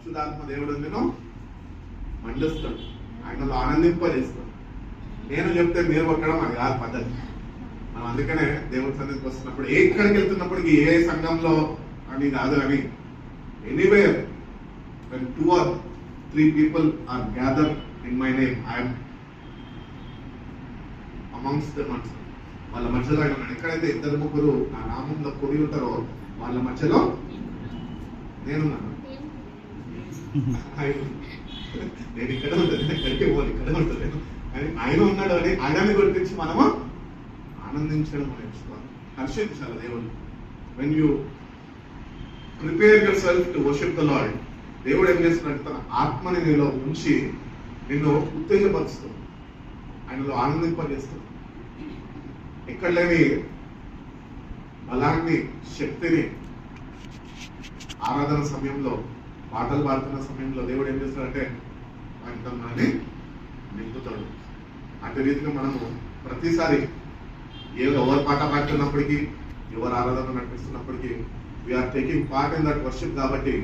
పరిశుద్ధాత్మ దేవుడు నేను మండిస్తాడు, ఆయనలో ఆనందింపజేస్తాడు. నేను చెప్తే మీరు కొట్టడం అది కాదు పద్ధతి. మనం అందుకనే దేవుడి సన్నిధికి వస్తున్నప్పుడు ఎక్కడికి వెళ్తున్నప్పటికీ ఏ సంఘంలో అని కాదు అని, anywhere when 2 or 3 people are gathered in my name, I am amongst them. వాళ్ళ మధ్యలో ఆయన ఎక్కడైతే 2-3 నా నామంలో కూడి ఉంటారో వాళ్ళ మధ్యలో నేనున్నాను. నేను ఇక్కడ ఉంటుంది, ఎక్కడికి పోను, ఇక్కడ ఉంటుంది అని ఆయన ఉన్నాడు అని ఆయనని గుర్తించి మనము ఆనందించడం నేర్చుకోవాలి, హర్షించాలి దేవుడు. When you prepare your self to worship the lord, దేవుడు ఏం చేస్తున్నాడు, తన ఆత్మని నీలో ఉంచి నిన్ను ఉత్తేజపరుస్తుంది, ఆయనలో ఆనందింపజేస్తుంది. ఎక్కడ లేని బలాన్ని, శక్తిని ఆరాధన సమయంలో, పాటలు పాడుతున్న సమయంలో దేవుడు ఏం చేస్తాడంటే ఆయనతో మనల్ని నింపుతాడు. అదే రీతిగా మనము ప్రతిసారి ఎవరు పాట పాడుతున్నప్పటికీ, ఎవరు ఆరాధన నడిపిస్తున్నప్పటికీ we are taking part in that worship. కాబట్టి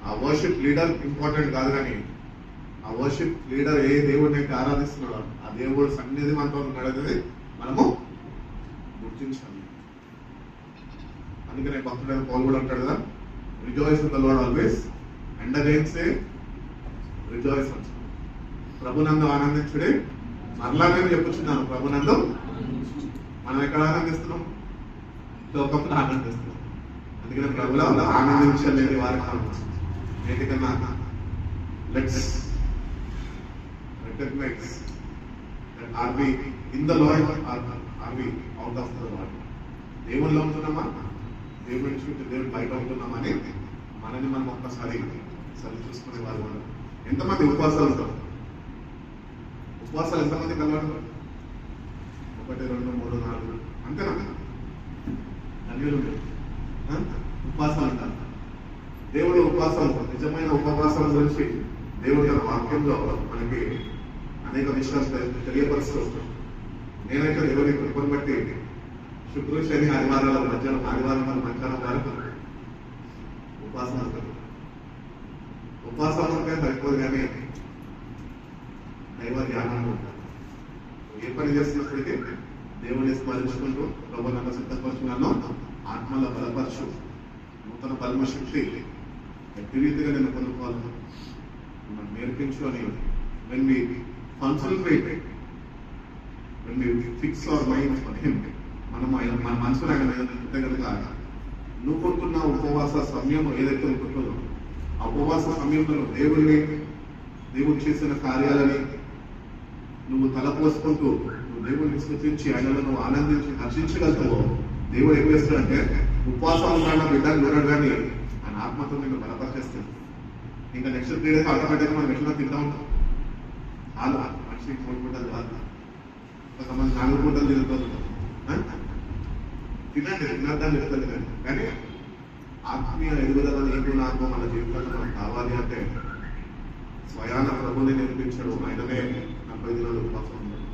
ఆ వర్షిప్ లీడర్ ఇంపార్టెంట్ కాదు, కానీ ఆ వర్షిప్ లీడర్ ఏ దేవుడిని అయితే ఆరాధిస్తున్నాడో ఆ దేవుడు సన్నిధి మనతో ఉన్నాడనేది మనము గుర్తించాలి. అందుకనే భక్తుడైన పౌలు కూడా అంటాడు కదా, rejoice in the lord always and again say rejoice అంటాడు. ప్రభునందు ఆనందించుడే. మరలా నేను చెప్పుచున్నాను, ప్రభునందు. మనం ఎక్కడ ఆనందిస్తున్నాం? లోకంలో ఆనందిస్తున్నాం. అందుకనే ప్రభులో ఆనందించలేని వారికి నేటికన్నా let's recognise that are we in the Lord are we out of the Lord. దేవుళ్ళలో ఉంటున్నామా, దేవుడి నుంచి దేవుడు బయట ఉంటున్నామా అని మనని మనం ఒక్కసారి సరి చూసుకునే వాళ్ళు కూడా. ఎంతమంది ఉపవాసాలు ఉంటారు? ఉపవాసాలు ఎంతమంది కలవాడు? 1, 2, 3, 4 అంతేనా? అన్యులు ఉపవాసాలు అంటారు. దేవుడు ఉపవాసాలు, నిజమైన ఉపవాసాల గురించి దేవుడి యొక్క వాక్యంలో మనకి అనేక విషయాలు తెలియపరుస్తూ వస్తాం. నేనైతే దేవుని కృపను బట్టి శుక్ర, శని, ఆదివారాల మధ్యాహ్నం, ఆదివారం మధ్యాహ్నం వరకు ఉపవాసం ఉంటారు. ఉపవాసాలు ఉంటే సరిపోదు, కానీ దైవ ధ్యానంలో ఉంటారు. ఏ పని చేస్తున్నప్పటికీ దేవుని స్మరించుకుంటూ ప్రభు నన్ను సిద్ధపరచుకున్నాను, ఆత్మలో బలపరచు, నూతన బలశక్తి ఎట్టి రీతిగా నేను పొందుకోవాలను మనం నేర్పించు అని. When we concentrate, when we fix our mind for him, మనం మన మనసులో ఆయన ఉంటే కనుక నువ్వు కోరుకున్న ఉపవాస సమయం ఏదైతే ఉంటుందో ఆ ఉపవాస సమయంలో దేవుడు చేసిన కార్యాలని నువ్వు తలపోసుకుంటూ నువ్వు దేవుడిని స్తుతించి ఆయనలో నువ్వు ఆనందించి హర్షించగలుగుతావో దేవుడు ఏం చేస్తాడంటే ఉపవాసాలు ఉన్న బిడ్డలు చూడడు, కానీ ఆయన ఆత్మతో నిన్ను బలపరిచేస్తాడు. ఇంకా నెక్స్ట్ 3 days ఆటోమేటిక్గా మనం ఎట్లా తింటా ఉంటాం. వాళ్ళు మనిషికి 3 పూటలు కాదు, కొంతమంది 4 పూటలు తిరుగుతుంటాం. తినండి, తినద్దని చెప్తాను కానీ, కానీ ఆత్మీయ ఎదుగుదల నీకు నాకు మన జీవితంలో మనకు కావాలి అంటే స్వయాన ప్రభుని నేర్పించాడు. ఆయననే 40 దినాలు ఉపవాసం ఉన్నాడు.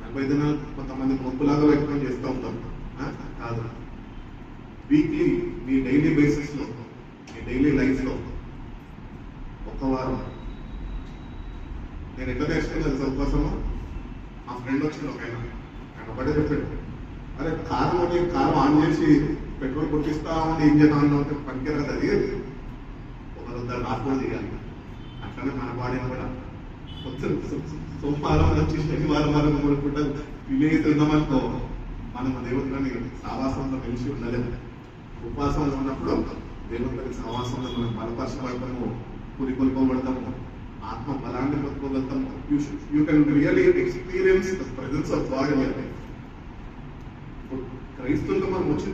40 దినాలు కొంతమంది మొక్కులాగా వ్యక్తం చేస్తూ ఉంటాం కాదు. వీక్లీ మీ డైలీ బేసిస్ లో, మీ డైలీ లైఫ్ లో ఒక వారం నేను ఎట్లా నేర్చుకుని తెలుసా ఉపవాసము? మా ఫ్రెండ్ వచ్చింది ఒక ఆయన ఒకటే చెప్పాడు, అరే కారం ఆన్ చేసి పెట్రోల్ కొట్టిస్తా ఉండి ఏం చేద్దాం అంటే పనికిరాదు, అది ఒకరు రాకపోతే చేయాలి. అట్లనే మన బాడీని కూడా కొంచెం సోమవారం నుంచి శనివారం వరకు 3 పూటలు తినేస్తున్నామనుకో మనం దేవుడిని సావాసంలో కలిసి ఉండలేదు. ఉపవాసంలో ఉన్నప్పుడు దేవుడిని సావాసంలో మనం బలపరచబడతాము, పురికొల్పబడతాము, ఆత్మ బలాన్ని పొందుకోగలుగుతాము. You can really experience the presence of God in your life. క్రైస్తవులుగా మనం వచ్చి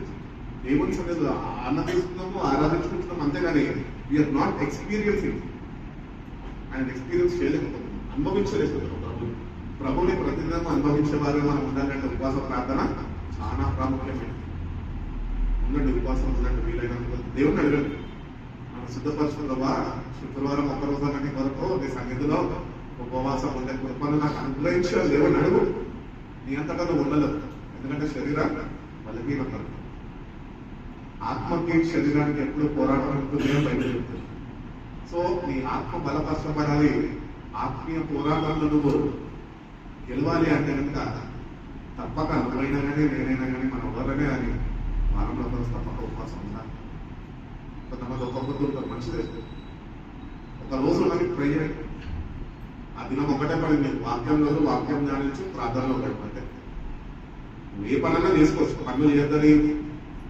దేవుని సన్నిధిలో ఆనందిస్తున్నాము, ఆరాధించుకుంటున్నాము, అంతేగాని వీఆర్ నాట్ ఎక్స్పీరియన్సింగ్. ఆయన ఎక్స్పీరియన్స్ చేయలేకపోతున్నాం, అనుభవించలేకపోతున్నాం. ప్రభుని ప్రతిదినం అనుభవించే వారు మనం ఉండాలంటే ఉపవాస ప్రార్థన చాలా ప్రాముఖ్యమైనది. ఉండండి, ఉపవాసం ఉండండి, వీలైనంత దేవుని అడగండి. మనం సిద్ధపరచుకుందావా, శుక్రవారం ఒక్కరోజు వరకు నీ సన్నిధిలో ఉపవాసం ఉండే కృపను నాకు అనుగ్రహించాలి దేవుని అడుగు. నీ అంతటా నువ్వు ఉండలేదు, ఎందుకంటే శరీరం బలహీనత. ఆత్మకి శరీరానికి ఎప్పుడు పోరాటం ఉంటుంది బయట చెప్తుంది. సో నీ ఆత్మ బలపరచబడాలి, ఆత్మీయ పోరాటంలో నువ్వు గెలవాలి అంటే కనుక తప్పక నువ్వైనా కానీ నేనైనా కానీ మన ఎవరైనా కానీ వారంలో తప్పక ఉపవాసం ఉండాలి. కొంతమంది ఒక్క పొద్దు ఉంటారు, మంచిదే. ఒక రోజు మనకి ట్రై చేయండి. ఆ దినం ఒకటే పడింది, వాక్యంలో వాక్యం ధ్యానించి ప్రార్థనలో గడపంటే నువ్వు ఏ పనైనా చేసుకోవచ్చు. పనులు చేయద్దని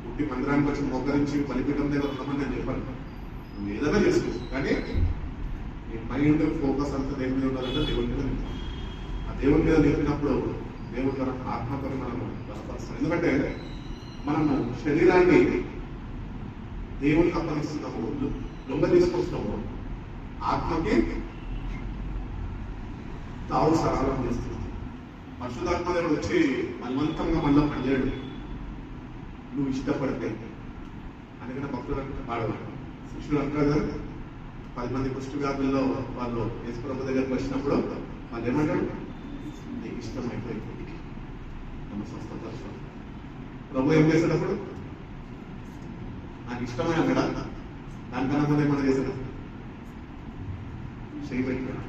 పుట్టి మందిరానికి వచ్చి మోకరించి బలిపీఠం దగ్గర ఉన్నామని నేను చెప్పాను. నువ్వు ఏదైనా చేసుకోవచ్చు, కానీ నీ మైండ్ ఫోకస్ అంతా దేవుని మీద ఉండాలంటే దేవుని మీద నింపాలి. ఆ దేవుని మీద నింపినప్పుడు దేవుడు మన ఆత్మతో మనము బలపరుస్తాం. ఎందుకంటే మనము శరీరాన్ని దేవునికి అప్పగిస్తున్నాము, దొంగ తీసుకొస్తున్నాము, ఆత్మకి తావు సరళం చేస్తున్నాము. పరిశుద్ధాత్మ దేవుడు వచ్చి బలవంతంగా మళ్ళీ పనిచేయడు నువ్వు ఇష్టపడితే. అందుకనే భక్తులు పాడవాడు శిష్యులు అంటారు కదా, 10 మంది కుష్ఠవ్యాధుల్లో వాళ్ళు యేసుప్రభు దగ్గరికి వచ్చినప్పుడు వాళ్ళు ఏమంటారు, నీకు ఇష్టమైపోయింది నన్ను స్వస్థపరచు. ప్రభు ఏం చేసేటప్పుడు నాకు ఇష్టమే అక్కడ, దానికన్నా ముందు ఏమన్నా చేశాడు, చేయబెట్టాడు,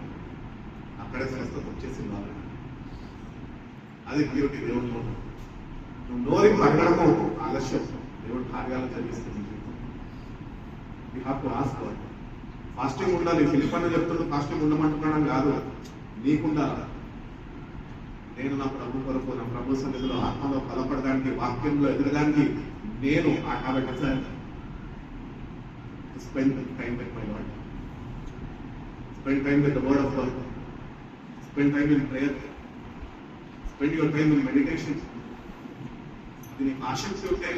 అక్కడే స్వస్థత వచ్చేసింది వాళ్ళు. అది బ్యూటీ దేవుడిలో. నువ్వు నోరి పడగడము ఆలస్యం, దేవుడు కార్యాలు జరిగిస్తుంది. You have to ask God. Fasting ఉండాలి. ఫిలిప్ అన్న చెప్తున్నాడు ఫాస్టింగ్ ఉండమంటున్నాడు కాదు, నీకుండాలి. నేను నా ప్రభు కొరకు, నా ప్రభు సన్నిధిలో ఆత్మలో బలపడడానికి, వాక్యంలో ఎదగడానికి నేను I have a desire to spend time with my lord, spend time with the word of God, spend time in prayer, spend your time in meditation. అది నీకు ఆసక్తి ఉంటే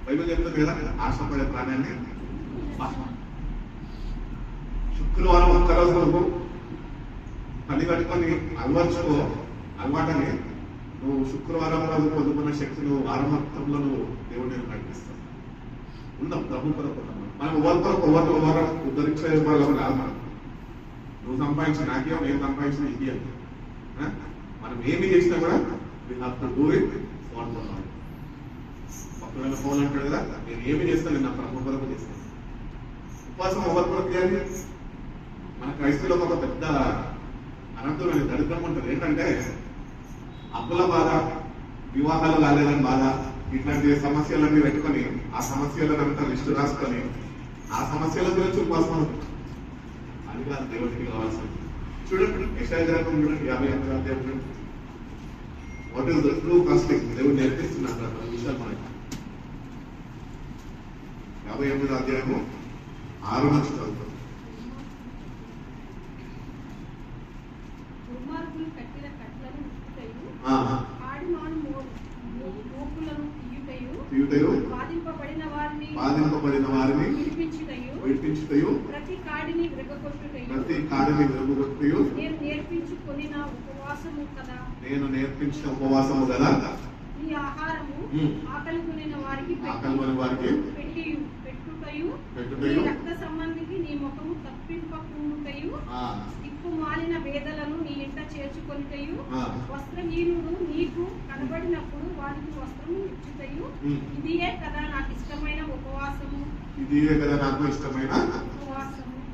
బైబిల్ చెప్తుంది కదా, ఆశపడే ప్రాణాన్ని. శుక్రవారం ఒక్కరోజు నువ్వు పని కట్టుకొని అలవర్చుకో, అలవాటని నువ్వు శుక్రవారం రోజు పొందుకున్న శక్తి నువ్వు వారం మొత్తంలో నువ్వు దేవుడిని నడిపిస్తావు. ఉందాం ప్రభు కొరకు. మనం ఎవరు ఉద్ధరించే వాళ్ళు కాదు. మనం నువ్వు సంపాదించిన నాకేమో, నేను సంపాదించిన ఇండియా, మనం ఏమి చేసినా కూడా we have to do it for the Lord. భక్తులైన పౌలు అంటాడు కదా, నేను ఏమి చేస్తాను, నేను నా ప్రభు కొరకు చేస్తాను. ఉపవాసం ఎవరి కొరకు చేయాలి? మన క్రైస్తవులకు ఒక పెద్ద అనంతమైన దరిద్రం ఉంటుంది. ఏంటంటే అప్పుల బాధ, వివాహాలు కాలేదని బాధ, ఇట్లాంటి సమస్యలన్నీ పెట్టుకొని ఆ సమస్యలను అంతా లిస్టు రాసుకొని ఆ సమస్యల గురించి ఉపవాసం. అది కాదు దేవుడికి కావాల్సింది. చూడండి యెషయా గ్రంథం చూడండి 58వ అధ్యాయం. What is the true fasting? దేవుడు నేర్పిస్తున్నారు ఆ విషయాలు మనకి. 58వ అధ్యాయము 6 నుంచి చదువుతాం. బాధింపబడిన వారిని విడిపించుటయు, ప్రతి కాడిని విరగొట్టుటయు నేను నేర్పించిన ఉపవాసము కదా. ఈ ఆహారము ఆకలి కొనిన వారికి పెట్టుటయు, రక్త సంబంధికి నీ ముఖము తప్పింపకుండుటయు, దిక్కు మాలిన వేదలను నీ ఇంట చేర్చుకొనిటయు, వస్త్రహీనుడు నీకు కనబడినప్పుడు వారికి వస్త్రము ఇచ్చుటయు, ఇదియే కదా నాకు ఇష్టమైన ఉపవాసము.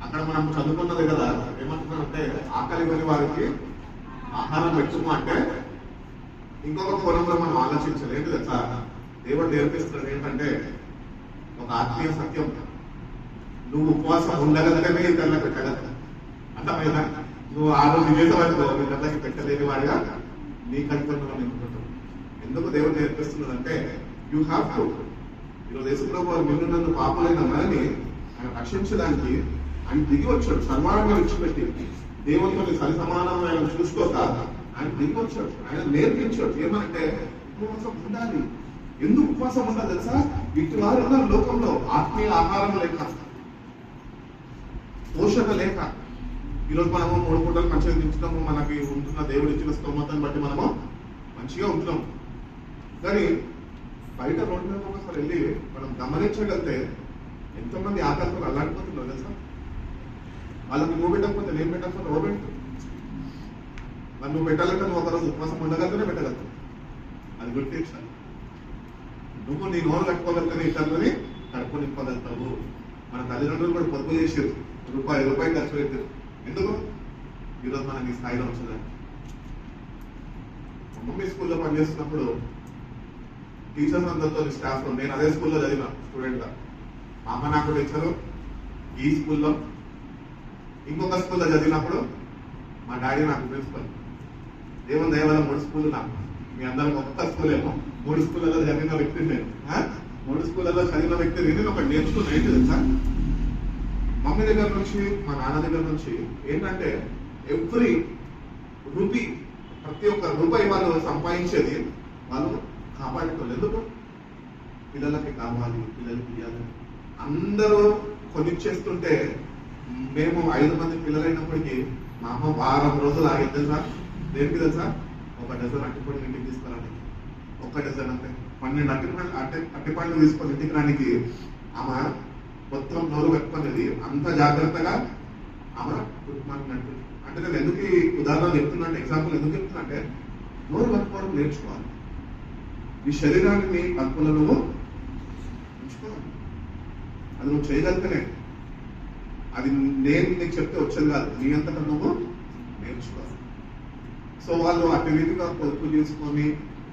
అక్కడ మనం చదువుకున్నది కదా, ఏమంటున్నారంటే ఆకలి కొని వారికి ఆహారం పెట్టుము అంటే ఇంకొక కోణంలో మనం ఆలోచించాలి. ఏంటి తెలుసా, దేవుడు నేర్పిస్తున్నాడు ఏంటంటే ఒక ఆత్మీయ సత్యం. నువ్వు ఉపవాసం ఉండగలగానే ఇతరుల పెట్టగలదు. అర్థమైనా? నువ్వు ఆ రోజు చేసేవాడితో ఇతరులకి పెట్టలేని వాడిగా నీ కనుకొంటున్నావు ఎందుకుంటావు. ఎందుకు దేవుడు నేర్పిస్తున్నాడు అంటే యూ హ్యావ్ టు. ఈరోజు యేసుప్రభు వారు నిన్ను నన్ను పాపలైన మనని ఆయన రక్షించడానికి ఆయన దిగి వచ్చాడు. సన్మానంగా విడిచిపెట్టి దేవునితో సరి సమానంగా ఆయన చూసుకోక ఆయన దిగి వచ్చాడు. ఆయన నేర్పించాడు ఏమంటే ఉపవాసం ఉండాలి. ఎందుకు ఉపవాసం ఉండాలి తెలుసా? ఇటు వారు ఉన్నారు లోకంలో ఆత్మీయ ఆహారం లేక, పోషణ లేక. ఈరోజు మనము 3 పూటలు మంచిగా తింటున్నాము, మనకి ఉంటున్న దేవుడు ఇచ్చిన స్తోమతను బట్టి మనము మంచిగా ఉంటున్నాము. కానీ బయట రోడ్డు మీద ఒకసారి వెళ్ళి మనం గమనించగలిగితే ఎంతోమంది ఆకలితో అల్లాడిపోతున్నారు తెలుసా? వాళ్ళకి నువ్వు పెట్టకపోతే నేను పెట్టకపోతే ఎవరు పెడుతుంది? మరి నువ్వు పెట్టాలంటే నువ్వు ఒకరోజు ఉపవాసం ఉండగలిగితే పెట్టగలుగుతావు. అది గుర్తించాలి. నువ్వు నీ నోరు కట్టుకోగలిగితే ఇతరులని కడుపు నింపగలుగుతావు. మన తల్లిదండ్రులు కూడా పొదుపు చేసారు. రూపాయి ఖర్చు పెట్టి ఎందుకు ఈరోజు మనం ఈ స్థాయిలో వచ్చేదాన్ని. మమ్మీ స్కూల్లో పనిచేస్తున్నప్పుడు టీచర్స్ అందరితో స్టాఫ్ నేను అదే స్కూల్లో చదివిన స్టూడెంట్ గా. మా అమ్మ నాకు టీచరు ఈ స్కూల్లో, ఇంకొక స్కూల్లో చదివినప్పుడు మా డాడీ నాకు ప్రిన్సిపల్. దేవుని దయ వల్ల 3 స్కూళ్ళు నాకు. మీ అందరికి ఒక్క స్కూల్ ఏమో 3 స్కూళ్ళలో చదివిన వ్యక్తి నేను. 3 స్కూళ్ళలో చదివిన వ్యక్తి నేను ఒకటి నేర్చుకున్న ఏంటి తెలుసా, మమ్మీ దగ్గర నుంచి మా నాన్న దగ్గర నుంచి ఏంటంటే ఎవ్రీ రూపీ, ప్రతి ఒక్క రూపాయి వాళ్ళు సంపాదించేది వాళ్ళు కాపాడుకోలేదు. ఎందుకు పిల్లలకి కావాలి, పిల్లలకి ఇవ్వాలి. అందరూ కొనిచ్చేస్తుంటే మేము 5 మంది పిల్లలైనప్పటికీ మా అమ్మ వారం రోజులు ఆగేది తెలుసా. దేనికి తెలుసా, ఒక డజన్ అట్టిపండ్లు ఇంటికి తీసుకురానికి. ఒక్క డజన్ అంటే 12 అట్టిపండ్లు తీసుకొని ఇంటికి రానికి ఆమె మొత్తం నోరు పెట్టుకునేది. అంత జాగ్రత్తగా ఆమె కుటుంబాన్ని. అంటే నేను ఎందుకు ఈ ఉదాహరణ చెప్తున్నా అంటే, ఎగ్జాంపుల్ ఎందుకు చెప్తున్నా అంటే, నోరు పెట్టుకోవడం నేర్చుకోవాలి. ఈ శరీరాన్ని అదుపులో నువ్వు ఉంచుకోవాలి. అది నువ్వు చేయగలిగితేనే. అది నేను నీకు చెప్తే వచ్చేది కాదు, నీ అంతటా నువ్వు నేర్చుకోవాలి. సో వాళ్ళు అటు రీతిగా పొదుపు చేసుకొని,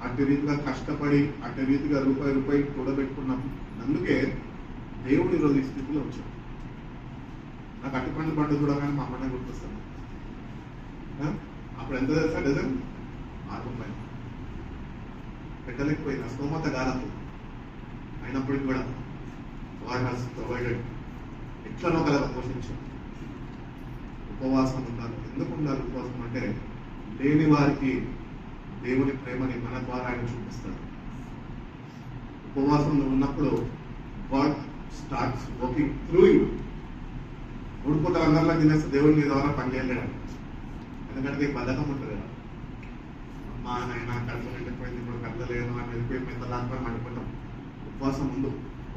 అటు రీతిగా కష్టపడి, అటు రీతిగా రూపాయి కూడబెట్టుకున్నాం. అందుకే దేవుడు ఈరోజు ఈ స్థితిలో వచ్చాడు. నాకు అట్టిపండు పండు చూడగానే మా అమ్మనే గుర్తొస్తాను. అప్పుడు ఎంత తెలుసా డజన్? 6 రూపాయలు. పెట్టలేకపోయినా స్తోమత కాదు, అయినప్పటికీ కూడా God has provided. ఎట్లనో కల పోషించాం. ఉపవాసం ఉండాలి. ఎందుకు ఉండాలి ఉపవాసం అంటే, లేని వారికి దేవుని ప్రేమని మన ద్వారా ఆయన చూపిస్తాడు. ఉపవాసంలో ఉన్నప్పుడు God starts working through you. 3 పూటలు అందరిలో తినేస్తే దేవుడు నీ ద్వారా పనిచేయలేడు. ఎందుకంటే నీకు బద్ధకం ఉంటుంది కదా. మా నాయన కడుపు నిండిపోయింది, ఇప్పుడు కదలలేదు అని వెళ్ళిపోయి మెత్తలాగా మండిపోతాం.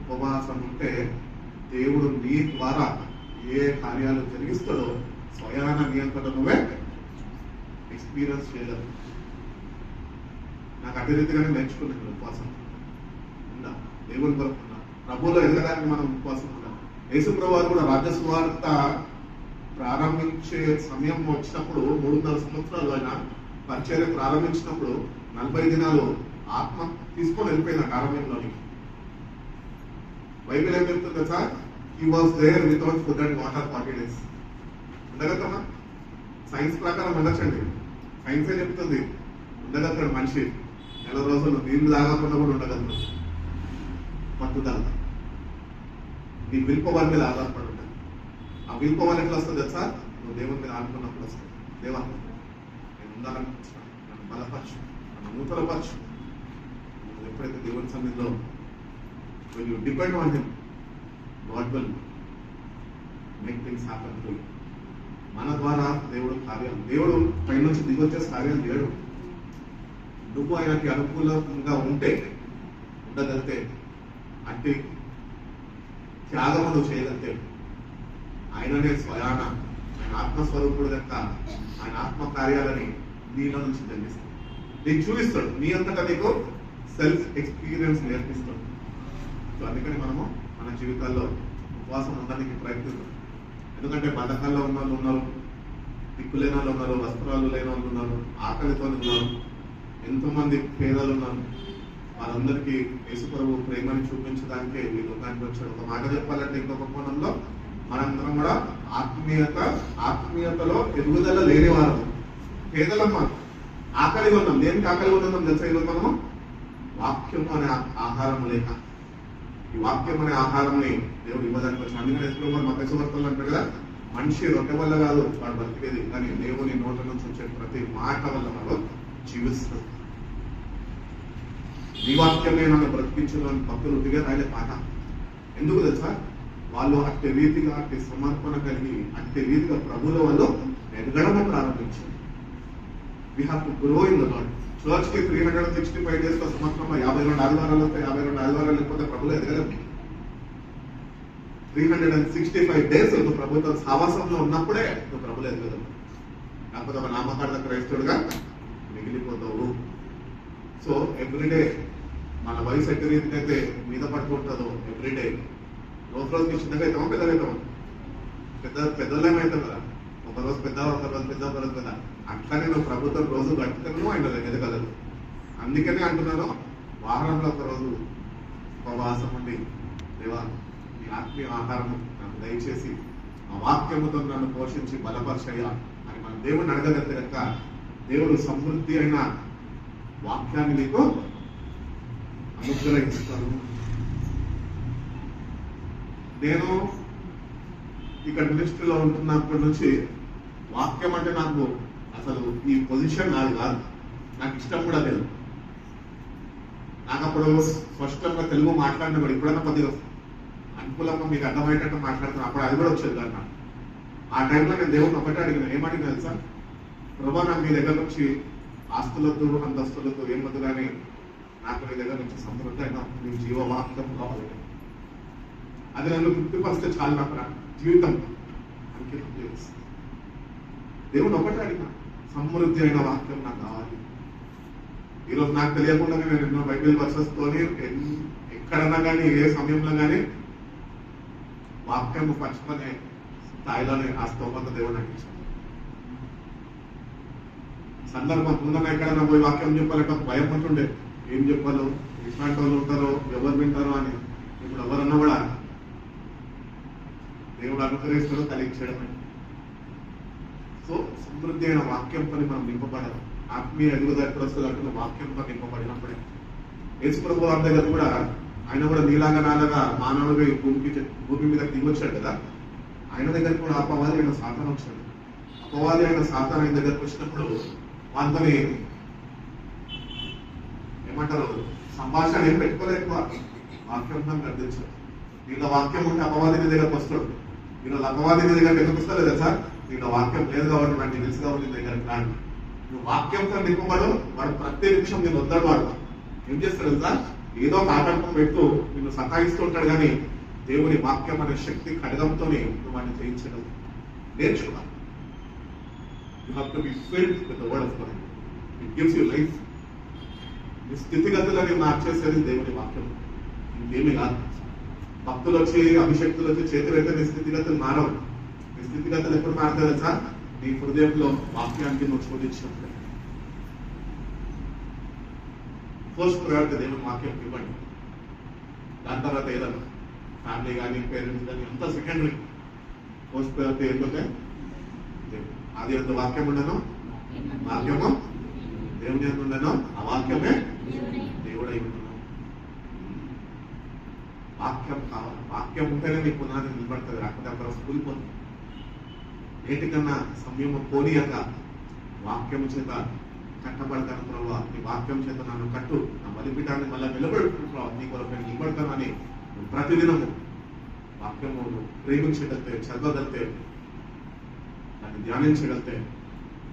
ఉపవాసం ఉంటే దేవుడు నీ ద్వారా ఏ కార్యాలు జరిగిస్తాడో స్వయాన నియంత్రణ నువ్వే ఎక్స్పీరియన్స్ చేయగలరు. నాకు అదే రీతిగానే నేర్చుకున్నాను. ఉపవాసం ఉందా, దేవుని కొరకు ఉన్నా, ప్రభువులో ఎదగడానికి మనం ఉపవాసం ఉండాలి. యేసుప్రభువు వారు కూడా రాజ్య సువార్త ప్రారంభించే సమయం వచ్చినప్పుడు 3.5 సంవత్సరాలు ఆయన పరిచర్య ప్రారంభించినప్పుడు 40 దినాలు ఆత్మ తీసుకొని వెళ్ళిపోయింది ఆరంభంలోని. బైబిల్ ఏం చెప్తుంది sir, he was there without food and water 40 days. ఉండగలుగుతామా? సైన్స్ ప్రకారం ఉండొచ్చండి. సైన్సే చెప్తుంది ఉండగలుగుతాడు మనిషి. 4 రోజులు నీళ్లు తాగకుండా కూడా ఉండగలుగుతాడు. పట్టుదల నీ విల్ పవర్ మీద ఆధారపడి ఉంటుంది. ఆ విల్ పవర్ ఎట్లా వస్తుంది తెలుసా, నువ్వు దేవుని మీద ఆడుకున్నప్పుడు వస్తుంది. దేవా నేను ఉండాలనుకుంటున్నాను, నన్ను బలపరచు, నన్ను నూతనపరచు. నువ్వు ఎప్పుడైతే దేవుని సన్నిధిలో when you depend on him, God will make things happen to you. మన ద్వారా దేవుడు పైనుంచి దిగొచ్చేసి కార్యాలు చేయడు. నువ్వు ఆయనకి అనుకూలంగా ఉండగలితే, అంటే త్యాగము నువ్వు చేయగలితే, ఆయననే స్వయాన ఆయన ఆత్మస్వరూపుడు కనుక ఆయన ఆత్మ కార్యాలని నీలో నుంచి జరిగిస్తాడు. నీకు చూపిస్తాడు. నీ అంతటా నీకు సెల్ఫ్ ఎక్స్పీరియన్స్ నేర్పిస్తాడు. సో అందుకని మనము మన జీవితాల్లో ఉపవాసం ఉండడానికి ప్రయత్నిస్తాం. ఎందుకంటే బతకాల్లో ఉన్న వాళ్ళు ఉన్నారు, దిక్కులేని వాళ్ళు ఉన్నారు, వస్త్రాలు లేని వాళ్ళు ఉన్నారు, ఆకలితో ఉన్నారు, ఎంతోమంది పేదలు ఉన్నారు. వాళ్ళందరికీ యేసుప్రభువు ప్రేమని చూపించడానికే ఈ లోకానికి వచ్చాడు. ఒక మాట చెప్పాలంటే, ఇంకొక కోణంలో మనందరం కూడా ఆత్మీయతలో ఎదుగుదల లేనివారు, పేదలమ్మ, ఆకలిగా ఉన్నాం. దేనికి ఆకలిగా ఉన్నాం తెలుసా? ఈరోజు మనము వాక్యం అనే ఆహారం లేక, ఈ వాక్యం అనే ఆహారంని దేవుడు ఇవ్వడానికి వచ్చిన. అందుకని యేసుప్రభువు మత్తయి సువార్తలో అంటారు కదా, మనిషి రొట్టె వల్ల కాదు వాడు బతికేది, కానీ దేవుని నోట నుంచి వచ్చే ప్రతి మాట వల్ల మనం జీవిస్తుంది. నీ వాక్యమే నన్ను బ్రతికించడం అని భక్తులు ఉద్దిగా రాయలే పాట. ఎందుకు తెలుసా? వాళ్ళు అట్టి రీతిగా, అట్టి సమర్పణ కలిగి, అట్టి రీతిగా ప్రభువుల వాళ్ళు ఎదగడం ప్రారంభించారు. We have to grow in the lord. Church కి 365 days సంవత్సరంలో 52 ఆదివారాలు వస్తాయి. 52 ఆదివారాలు లేకపోతే ప్రభువులు ఎదగలేము. 365 days నువ్వు ప్రభుత్వ సావాసంలో ఉన్నప్పుడే నువ్వు ప్రభువులు ఎదగలేవు. కాకపోతే ఒక నామకార్థ క్రైస్తవుడుగా మిగిలిపోతావు. సో ఎవ్రీడే మన వయసు ఎట్టి రీతికి అయితే మీద పడుకుంటుందో, ఎవ్రీడే రోజుకి చిన్నగా అవుతామా, పెద్దగా అవుతామా? పెద్దలేమైతే కదా, ఒకరోజు పెద్ద, ఒకరోజు పెద్ద, ఒకరోజు పెద్ద. అట్లనే నువ్వు ప్రభుత్వం రోజు గడుపుతాను ఆయన ఎదగలదు. అందుకనే అంటున్నాను, వారంలో ఒకరోజు ఉపవాసం ఉండి, దేవా నీ ఆత్మీయ ఆహారం నాకు దయచేసి ఆ వాక్యముతో నన్ను పోషించి బలపరచయ్యా అని మన దేవుడిని అడగగలిగితే కనుక దేవుడు సమృద్ధి అయిన వాక్యాన్ని నీకు అనుగ్రహిస్తాను. నేను ఇక్కడ మినిస్ట్రీలో ఉంటున్నప్పటి నుంచి వాక్యం అంటే నాకు అసలు ఈ పొజిషన్ నాది కాదు, నాకు ఇష్టం కూడా లేదు. నాకు అప్పుడు స్పష్టంగా తెలుగు మాట్లాడిన కూడా ఇప్పుడన్నా కొద్దిగా అనుకూలంగా మీకు అర్థమయ్యేటట్టు మాట్లాడుతున్నాను. అప్పుడు అది కూడా వచ్చేది కాదు నాకు. ఆ టైంలో నేను దేవుడిని ఒకటే అడిగిన, ఏమడిగిన తెలుసా, ప్రభా నాకు మీ దగ్గర నుంచి ఆస్తులతో అంతస్తులతో ఏం వద్దు కానీ నాకు మీ దగ్గర నుంచి సమృద్ధి అయినా మీ జీవవాక్యం కావాలి. అది నన్ను తృప్తిపరిస్తే చాలు నాకు నా జీవితం అంకితం చేస్తుంది. దేవుని ఒకటే అడిగిన, సమృద్ధి అయిన వాక్యం నాకు కావాలి. ఈరోజు నాకు తెలియకుండానే నేను ఎన్నో బైబిల్ వర్సెస్తోని ఎక్కడన్నా కానీ ఏ సమయంలో కానీ వాక్యం పంచుకునే స్థాయిలోనే ఆ స్తోమత దేవుడు నాకు ఇచ్చాను. సందర్భం ముందర ఎక్కడన్నా పోయి వాక్యం చెప్పాలంటే భయం ఉంటుండే, ఏం చెప్పాలో, ఇట్లాంటి వాళ్ళు ఉంటారో, ఎవరు వింటారో అని. ఇప్పుడు ఎవరన్నా కూడా దేవుడు అనుగ్రహిస్తారో కలిగించడమే. సో సమృద్ధి అయిన వాక్యంతో మనం నింపబడాలి. ఆత్మీయ ఎదుగుదల ఎప్పుడు వస్తుంది అంటే వాక్యంతో నింపబడినప్పుడే. యేసుప్రభు వారి దగ్గర కూడా ఆయన కూడా నీలాగా నాలాగా మానవుడిగా భూమి మీద దిగొచ్చాడు కదా. ఆయన దగ్గర కూడా అపవాది అయిన సాతాను వచ్చాడు. అపవాది అయిన సాతాను ఆయన దగ్గరకు వచ్చినప్పుడు వాళ్ళని ఏమంటారు, సంభాషణ ఏం పెట్టుకోలేదు, వాక్యంతో గర్దించాడు. వీళ్ళ వాక్యం ఉంటే అపవాది నీ దగ్గరకు వస్తాడు. వీళ్ళ అపవాది నీ దగ్గర ఎందుకు వస్తా లేదా సార్, వీళ్ళ వాక్యం లేదు కాబట్టి నాకు తెలుసు కాబట్టి నీ దగ్గర రాండి. నువ్వు వాక్యంతో నింపబడు, వాడు ప్రతి నిమిషం నేను వద్దాడు. వాడు ఏం చేస్తాడు సార్, ఏదో ఒక ఆటంకం పెడుతూ నిన్ను సతాయిస్తూ ఉంటాడు. కానీ దేవుని వాక్యం అనే శక్తి ఖడ్గంతోనే నువ్వు వాడిని జయించడం నేర్చుకోవాలి. You have to be filled with the word of God. It gives you life. నీ స్థితిగతులని మార్చేసేది దేవుని వాక్యం, ఇంకేమీ కాదు. భక్తులు వచ్చి అభిషక్తులు వచ్చి చేతులు అయితే నీ స్థితిగతులు మారవు. నీ స్థితిగతులు ఎప్పుడు మారుతాయి తెలుసా, నీ హృదయంలో వాక్యానికి నువ్వు శోధించినప్పుడు. ఫస్ట్ ప్రయారిటీ దేవుని వాక్యం ఇవ్వండి. దాని తర్వాత ఏదన్నా ఫ్యామిలీ కానీ పేరెంట్స్ కానీ అంతా సెకండరీ. ఫస్ట్ ప్రయారిటీ ఏంటంటే అది ఎంత వాక్యం ఉండను, వాక్యము దేవుని ఎంత ఉండను, ఆ వాక్యమే దేవుడై ఉండను. వాక్యం కావాలి. వాక్యం ఉంటేనే నీ పునాది నిలబడుతుంది, రాకపోతే అక్కడ కూలిపోతుంది. నేటికన్నా సమయం పోనీయక వాక్యం చేత కట్టబడతాను ప్రభావ, నీ వాక్యం చేత నన్ను కట్టు, నా బలిపీఠాన్ని మళ్ళీ నిలబెడుతు ప్రభావ, నీ కొరకు నేను నిలబడతానని ప్రతిదినము వాక్యము ప్రేమించగలితే, చదవగలితే, దాన్ని ధ్యానించగలితే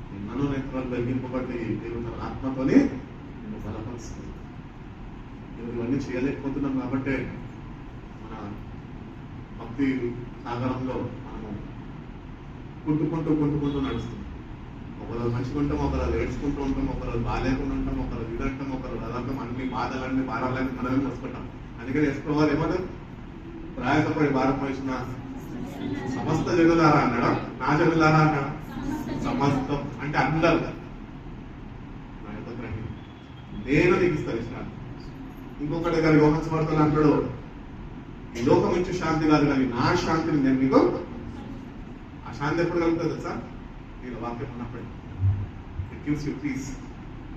నీ మనోనేత్రాలు వెలిగింపబడి దేవుని తన ఆత్మతోనే నేను బలపరుస్తుంది. ఇవన్నీ చేయలేకపోతున్నాం కాబట్టి మన భక్తి సాగరంలో మనము కుంటుకుంటూ నడుస్తుంది. ఒకరోజు మంచిగా ఉంటాం, ఒకరోజు ఏడ్చుకుంటూ ఉంటాం, ఒకరోజు బాగాలేకుండా ఉంటాం, ఒకరోజు ఇదంటాం, ఒకరోజు అదంటాం. అన్ని బాధలన్నీ భారాలన్నీ మనమే మోసుకుంటాం. అందుకని వేసుకోవాలి ఏమన్నా, ప్రయాసపడి భారం పోసిన సమస్త జనులారా అన్నాడా, నా జనులారా అన్నాడా, సమస్తం అంటే అందరు. నేను నీకు ఇస్తాను. ఇంకొకటి గారి యోహన్ స్వార్థలు అంటాడు, ఈ లోకం ఇచ్చే శాంతి కాదు కానీ నా శాంతిని నేను నీకు. ఆ శాంతి ఎప్పుడు కలుగుతుంది తెలుసా, నేను వాక్యం ఉన్నప్పుడు. It gives you peace,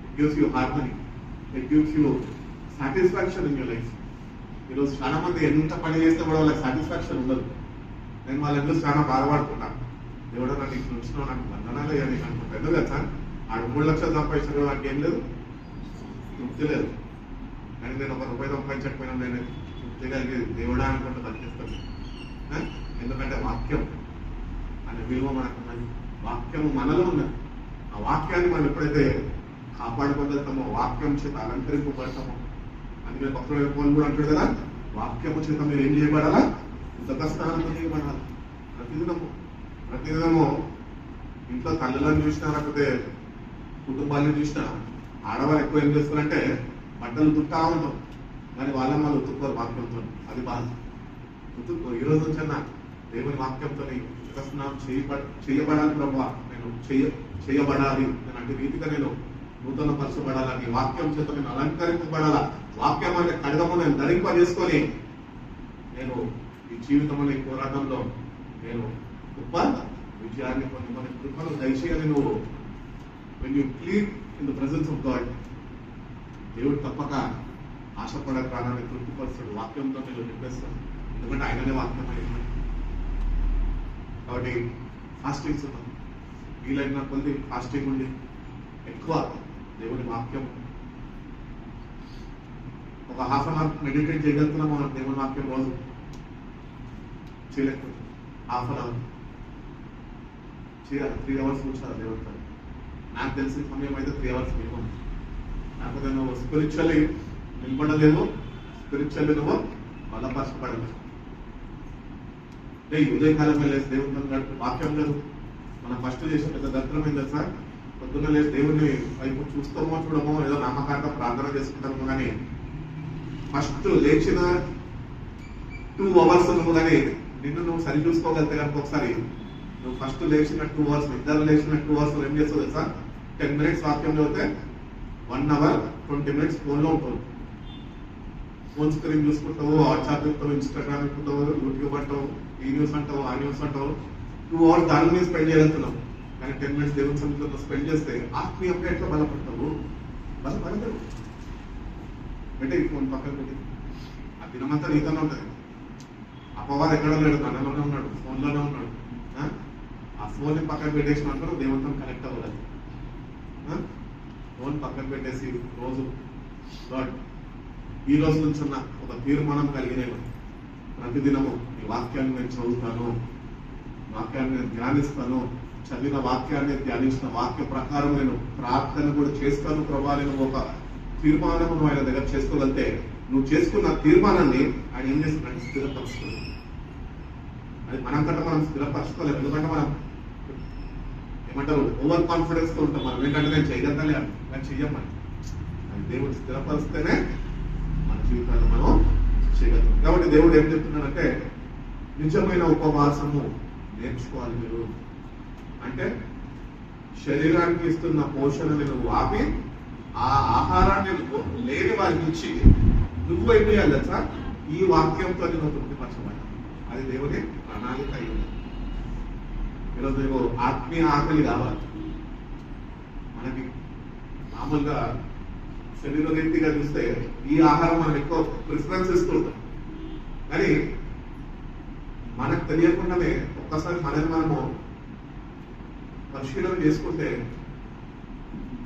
it gives you harmony, it gives you satisfaction in your life. ఈరోజు చాలా మంది ఎంత పని చేస్తే కూడా వాళ్ళకి సాటిస్ఫాక్షన్ ఉండదు. నేను వాళ్ళ ఎందుకు చాలా బాధపడుతున్నాను, దేవుడు నాకు ఇక్కడ వచ్చినా నాకు బంధనాలు వేయాలి అనుకుంటా. ఎందుకు కదా సార్, ఆడు 3 లక్షలు సంపాదించిన నాకు ఏం లేదు, తృప్తి లేదు. కానీ నేను ఒక రూపాయి సంపాదించకపోయినా నేను తృప్తి కలిగి దేవుడా అనుకుంటూ బతికేస్తాను. ఎందుకంటే వాక్యం అనే విలువ మనకు ఉన్నది, వాక్యం మనలో ఉన్నది. ఆ వాక్యాన్ని మనం ఎప్పుడైతే కాపాడుకోగలుగుతామో, వాక్యం చేత అలంకరింపబడతామో, అందుకని భక్తుల పోలు కూడా అంటాడు కదా, వాక్యము చేత మీరు ఏం చేయబడాలా, ఉదకస్థానంతో చేయబడాలి. ప్రతిదినము ఇంట్లో తల్లులను చూసినా, లేకపోతే కుటుంబాలను చూసినా ఆడవారు ఎక్కువ ఏం చేస్తారంటే బట్టలు తుట్టా ఉంటాం, కానీ వాళ్ళని వాళ్ళు ఉతుక్కోరు వాక్యంతో. అది బాధ. ఉతుక్కో. ఈ రోజు నుంచి దేవుని వాక్యంతో స్నానం చేయబడాలి ప్రభా, నేను చేయబడాలి నేను అంటే రీతిగా నేను నూతన పరచబడాలని, వాక్యం చేత నేను అలంకరింపబడాలా, వాక్యం అనే ఖడ్గము నేను ధరింపజేసుకొని నేను ఈ జీవితం అనే పోరాటంలో నేను గొప్ప విజయాన్ని పొందుకొని కృపను దయచేయాలి. నువ్వు when you plead in the presence of God, దేవుడు తప్పక ఆశపడ ప్రాణాన్ని తృప్తిపరుస్తాడు. వాక్యంతో నేను నింపేస్తాను, ఎందుకంటే ఆయననే వాక్యం అయింది. కాబట్టి ఫాస్టింగ్స్ ఉన్నాం, వీలైన కొద్ది ఫాస్టింగ్ ఉండి ఎక్కువ దేవుని వాక్యం ఒక హాఫ్ అన్ అవర్ మెడిటేట్ చేయగలుగుతున్నాం. మనం దేవుని వాక్యం రోజు చేయలేకపోతే హాఫ్ అన్ అవర్ చేయాలి. 3 hours కూర్చోాలి దేవుడితో. నాకు తెలిసిన సమయం అయితే 3 hours మీకు. లేకపోతే నువ్వు స్పిరిచువల్లీ నిలబడలేవు, స్పిరిచువల్లీ నువ్వు బలపరచబడలేదు. ఉదయకాలం లేసి దేవుడితో గడిపి వాక్యం లేదు. మనం ఫస్ట్ చేసే పెద్ద దరిద్రం ఏంటో సార్, పొద్దున్న లేసి దేవుడిని వైపు చూస్తామో చూడమో ఏదో నామకాంత ప్రార్థన చేసుకుంటాము, కానీ ఫస్ట్ లేచిన 2 hours నువ్వు కానీ నిన్ను నువ్వు సరి చూసుకోగలితే కనుక ఒకసారి నువ్వు ఫస్ట్ లేచిన 2 hours, ఇద్దరు లేచిన 2 hours ఏం చేస్తావు తెలుసా? 10 minutes వాక్యం చదివితే 1 hour 20 minutes ఫోన్లో ఉంటుంది. ఫోన్ స్క్రీన్ చూసుకుంటావు, వాట్సాప్ ఎక్కుతావు, ఇన్స్టాగ్రామ్ ఎక్కుతావు, యూట్యూబ్ అంటావు, ఈ న్యూస్ అంటావు, ఆ న్యూస్ అంటావు. 2 hours దాని మీద స్పెండ్ చేయగలుగుతున్నావు. కానీ 10 minutes దేవుని సన్నిధిలో స్పెండ్ చేస్తే ఆత్మీయంగా ఎట్లా బలపడతావు? బలపడతావు. అంటే ఈ ఫోన్ పక్కన పెట్టి ఆ దినమంతా నీతోనే ఉంటుంది. అపవారు ఎక్కడ లేడు, నన్నలోనే ఉన్నాడు, ఫోన్లోనే ఉన్నాడు. ఆ ఫోన్ పక్కన పెట్టేసినప్పుడు దేవునితో కనెక్ట్ అవ్వలేదు. ఫోన్ పక్కన పెట్టేసి రోజు ఈ రోజు నుంచి ఉన్న ఒక తీర్మానం కలిగి నేను ప్రతిదినము ఈ వాక్యాన్ని నేను చదువుతాను, వాక్యాన్ని నేను ధ్యానిస్తాను, చదివిన వాక్యాన్ని ధ్యానించిన వాక్య ప్రకారం నేను ప్రార్థన కూడా చేస్తాను ప్రభా. నేను ఒక తీర్మానం నువ్వు ఆయన దగ్గర చేసుకోగలితే నువ్వు చేసుకున్న తీర్మానాన్ని ఆయన ఏం చేస్తున్నాడు? స్థిరపరుచుకోలేదు. అది మనంకంటే మనం స్థిరపరచుకోలేము. ఎందుకంటే మనం ఏమంటారు, ఓవర్ కాన్ఫిడెన్స్ తో ఉంటాం. మనం ఏంటంటే నేను చేయగలగాలి అని చెయ్యమని. అది దేవుడు స్థిరపరిస్తేనే మన జీవితాన్ని మనం చేయగలుగుతాం. కాబట్టి దేవుడు ఏం చెప్తున్నాడంటే నిజమైన ఉపవాసము నేర్చుకోవాలి మీరు. అంటే శరీరానికి ఇస్తున్న పోషణని నువ్వు ఆపి ఆ ఆహారాన్ని లేని వారికి ఇచ్చి నువ్వు అయిపోయాలి సార్ ఈ వాక్యంతో నువ్వు తృప్తిపరచబడ్డా. అది దేవుని ప్రణాళిక అయింది. ఈరోజు నీకు ఆత్మీయ ఆకలి కావాలి. మనకి మామూలుగా శరీర రీతిగా చూస్తే ఈ ఆహారం మనం ఎక్కువ ప్రిఫరెన్స్ ఇస్తూ ఉంటాం. కానీ మనకు తెలియకుండానే ఒక్కసారి మనము పరిశీలన చేసుకుంటే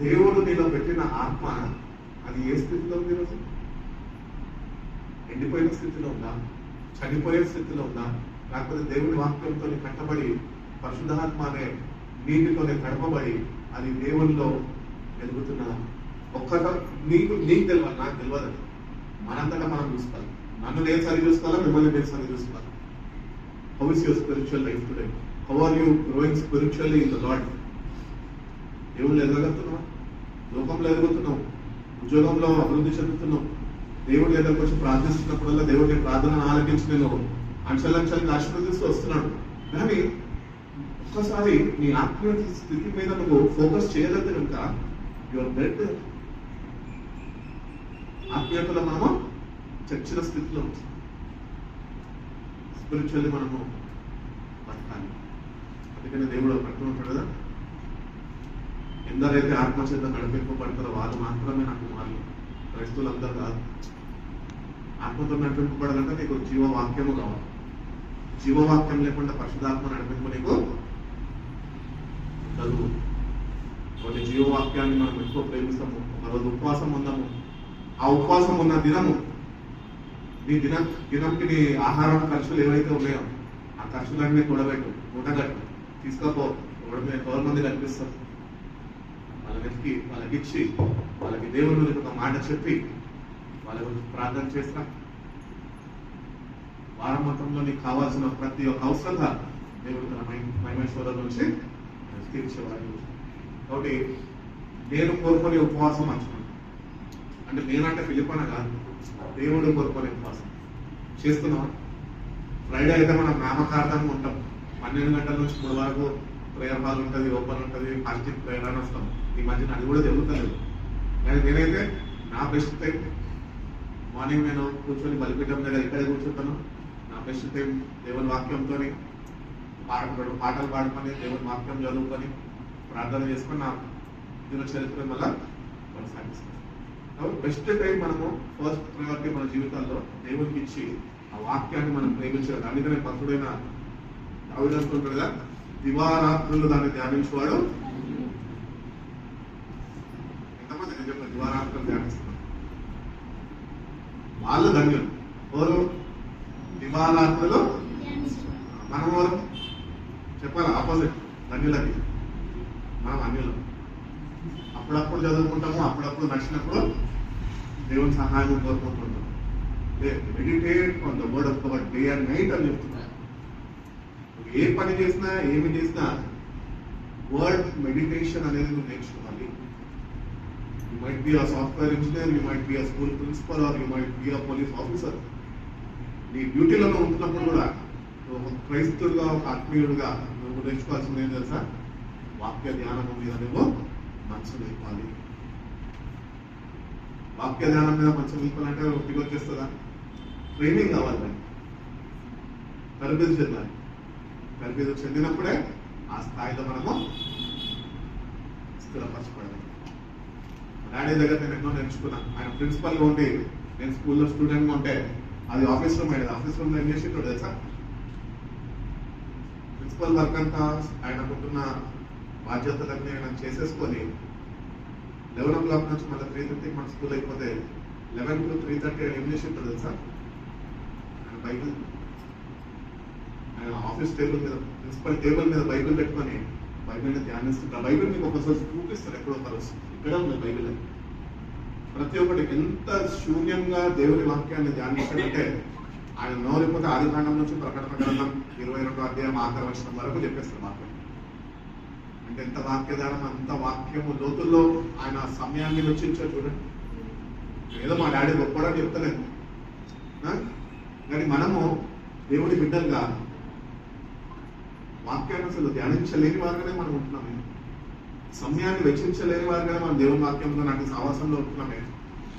దేవుడు నీలో పెట్టిన ఆత్మ అది ఏ స్థితిలో ఉంది? ఈరోజు ఎండిపోయిన స్థితిలో ఉందా? చనిపోయే స్థితిలో ఉందా? లేకపోతే దేవుని వాక్యంతో కట్టబడి పరిశుద్ధాత్మ అనే నీటితోనే కడపబడి అది దేవునిలో వెలుగుతున్నదా? నీకు తెలియదు, నాకు తెలియదు. మనంతటా మనం చూసుకోవాలి. నన్ను నేను సరి చూసుకోవాలా, మిమ్మల్ని నేను సరి చూసుకోవాలి. How is your spiritual life today? How are you growing spiritually in the Lord? దేవుళ్ళు ఎదగలుగుతున్నావు, లోకంలో ఎదుగుతున్నావు, ఉద్యోగంలో అభివృద్ధి చెందుతున్నావు. దేవుడు ఎదురుకు వచ్చి ప్రార్థిస్తున్నప్పుడల్లా దేవుడి ప్రార్థనను ఆలకించి నేను అంచెలంచెలకు ఆశీర్వదిస్తూ వస్తున్నాడు. కానీ ఒక్కసారి నీ ఆత్మీయ స్థితి మీద నువ్వు ఫోకస్ చేయలేదు కనుక యువర్ డెడ్. ఆత్మీయతలో మనము చచ్చిన స్థితిలో స్పిరిచువల్లీ మనము బతకాలి. అందుకని దేవుడు అంటుంటాడు కదా, ఎందరైతే ఆత్మచేత నడిపింపబడతారో వాళ్ళు మాత్రమే నాకు కుమారులు. క్రైస్తవులందరూ కాదు. ఆత్మతో నడిపింపబడాలంటే నీకు జీవవాక్యము కావాలి. జీవవాక్యం లేకుండా పరిశుద్ధాత్మ నడిపింపు నీకు ఉండదు. కొన్ని జీవవాక్యాన్ని మనం ఎక్కువ ప్రేమిస్తాము. ఒకరోజు ఉపవాసం ఉందాము. ఆ ఉపవాసం ఉన్న దినము దినంకి నీ ఆహారం ఖర్చులు ఏవైతే ఉన్నాయో ఆ ఖర్చులన్నీ కూడబెట్టు, మూటగట్టు, తీసుకోపో. ఎవరి మంది కనిపిస్తారు వాళ్ళకి ఇచ్చి వాళ్ళకి దేవుని గురించి ఒక మాట చెప్పి వాళ్ళ గురించి ప్రార్థన చేస్తా. వారం మొత్తంలో నీకు కావాల్సిన ప్రతి ఒక్క అవసరత దేవుడు తన మహిమేశ్వరం నుంచి తీర్చేవాడు. కాబట్టి నేను కోరుకునే ఉపవాసం అంటున్నాను. అంటే నేనంటే ఫిలిపన కాదు, దేవుడు కోరుకునే ఉపవాసం చేస్తున్నావా? ఫ్రైడే అయితే మనం నామకార్థంగా ఉంటాం. 12 గంటల నుంచి 3 వరకు ప్రేయర్ హాల్ ఉంటుంది, ఓపెన్ ఉంటుంది, ఫాస్టింగ్ ప్రేయర్ అని వస్తాం. ఈ మధ్యన అది కూడా జరుగుతలేదు. కానీ నేనైతే నా బెస్ట్ టైం మార్నింగ్ నేను కూర్చొని బలిపీఠం దగ్గర ఇక్కడే కూర్చుంటాను. నా బెస్ట్ టైం దేవుని వాక్యంతో పాటలు పాడుకొని దేవుని వాక్యం చదువుకొని ప్రార్థన చేసుకొని నా దిన చరిత్ర మళ్ళా కొనసాగిస్తాను. కాబట్టి బెస్ట్ టైం మనము ఫస్ట్ ప్రయారిటీ మన జీవితాల్లో దేవునికి ఇచ్చి ఆ వాక్యాన్ని మనం ప్రేమించాలి. అందుకనే భక్తుడైన దావీదు అంటుంటాడు కదా, దివారాత్రులు దాన్ని ధ్యానించేవాడు. ఎంతమంది నిజంగా దివారాత్రులు ధ్యానిస్తున్నారు? వాళ్ళు ధన్యులు. ఎవరు దివారాత్రులు? మనం ఎవరు చెప్పాలి? ఆపోజిట్ ధన్యులకి. మనం అన్యులు. అప్పుడప్పుడు చదువుకుంటాము, అప్పుడప్పుడు నచ్చినప్పుడు దేవుని సహాయం కోరుకుంటుంటాం. Meditate on the word of God day and night అని చెప్తున్నారు. ఏ పని చేసినా ఏమి చేసినా వర్డ్ మెడిటేషన్ అనేది నువ్వు నేర్చుకోవాలి. You might be a software engineer, you might be a school principal, or you might be a police officer. నీ డ్యూటీలో ఉంటున్నప్పుడు కూడా నువ్వు ఒక క్రైస్తవుడుగా, ఒక ఆత్మీయుడుగా నువ్వు నేర్చుకోవాల్సింది ఏం తెలుసా? వాక్య ధ్యానం మీద నువ్వు మనసు నింపాలి. వాక్య ధ్యానం మీద మనసు నింపాలంటే ఒప్పిక వచ్చేస్తుందా? ట్రైనింగ్ కావాలి. దాన్ని తరబేదు చెందాలి. తరబేదు చెందినప్పుడే ఆ స్థాయిలో మనము స్థిరపరచబడాలి. డాడీ దగ్గర నేను ఎన్నో నేర్చుకున్నాను. ఆయన ప్రిన్సిపల్గా ఉండి నేను స్కూల్లో స్టూడెంట్గా ఉంటే అది ఆఫీస్ రూమ్ అయ్యేది. ఆఫీస్ రూమ్ ఏం చేసి తెలుసా? ప్రిన్సిపల్ వర్క్ అంతా ఆయనకుంటున్న బాధ్యతలన్నీ ఆయన చేసేసుకొని 11 o'clock నుంచి మళ్ళీ 3:30 మన స్కూల్ అయిపోతే 11 to 3:30 ఆయన ఏం చేసి తెలుసా? ఆయన బైబిల్, ఆయన ఆఫీస్ టేబుల్ మీద, ప్రిన్సిపల్ టేబుల్ మీద బైబిల్ పెట్టుకొని బైబిల్ని ధ్యానిస్తుంటారు. బైబిల్ మీకు ఒకసారి చూపిస్తారు, ఎక్కడో ఒకరోజు ఇక్కడ ఉంది బైబిల్. ప్రతి ఒక్కటి ఎంత శూన్యంగా దేవుని వాక్యాన్ని ధ్యానిస్తాడంటే ఆయన నోరిపోతే ఆదికాండం నుంచి ప్రకటన గ్రంథం 22వ అధ్యాయం ఆఖరి వచనం వరకు చెప్పేస్తారు వాక్యం. అంటే ఎంత వాక్యధానం, అంత వాక్యము లోతుల్లో ఆయన సమయాన్ని వెచ్చించారు. చూడండి, ఏదో మా డాడీ గొప్పడని చెప్తలేదు, కానీ మనము దేవుడి బిడ్డలుగా వాక్యాన్ని అసలు ధ్యానించలేని వారుగానే మనం ఉంటున్నామే. సమయాన్ని వెచ్చించలేని వారుగానే మనం దేవుని వాక్యంలో నాకు సావాసంలో ఉంటున్నామే.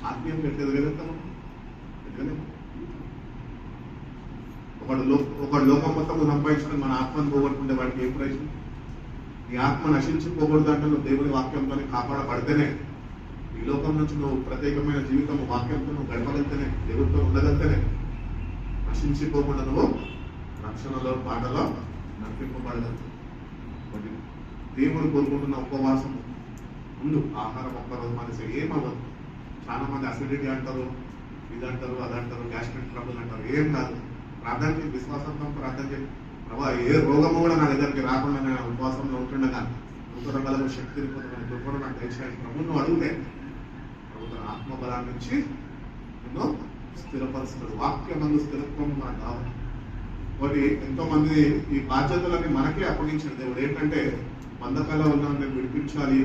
ఆత్మీయం ఎట్లెదగలుగుతాము? ఎదగలేము. ఒకడు లోకం మొత్తం సంపాదించుకుని మన ఆత్మను పోగొట్టుకుంటే వాడికి ఏం ప్రయోజనం? నీ ఆత్మ నశించిపోకూడదు అంటే నువ్వు దేవుని వాక్యంతో కాపాడబడితేనే, ఈ లోకం నుంచి నువ్వు ప్రత్యేకమైన జీవితం వాక్యంతో నువ్వు గడపగలితేనే, దేవుడితో ఉండగలితేనే నశించిపోకుండా నువ్వు రక్షణలో పాటలో నడిపింపబడగలుగుతావు. కాబట్టి దేవుడు కోరుకుంటున్న ఉపవాసం ముందు ఆహారం ఒక్కరోజు మానేసి ఏమవ్వదు. చాలా మంది అసిడిటీ అంటారు, ఇదంటారు, అదంటారు, గ్యాస్ట్రిక్ ట్రబుల్ అంటారు. ఏం కాదు. ప్రార్థన చేసి విశ్వాసంతో ప్రార్థన చేసి, ప్రభా ఏ రోగము కూడా నా దగ్గరికి రాకుండా నేను ఉపవాసంలో ఉంటుండగా నూతన బలము శక్తిని పొందమని కృపను నాకు దయచేయాలి ప్రభు నువ్వు అడిగితే ప్రభు తన ఆత్మబలాన్ని నుంచి నిన్ను స్థిరపరుస్తున్నాడు. వాక్యమందు స్థిరత్వం నాకు కావాలి. కాబట్టి ఎంతో మంది ఈ బాధ్యతలన్నీ మనకే అప్పగించాడు దేవుడు. ఏంటంటే బంధకాల ఉన్న విడిపించాలి,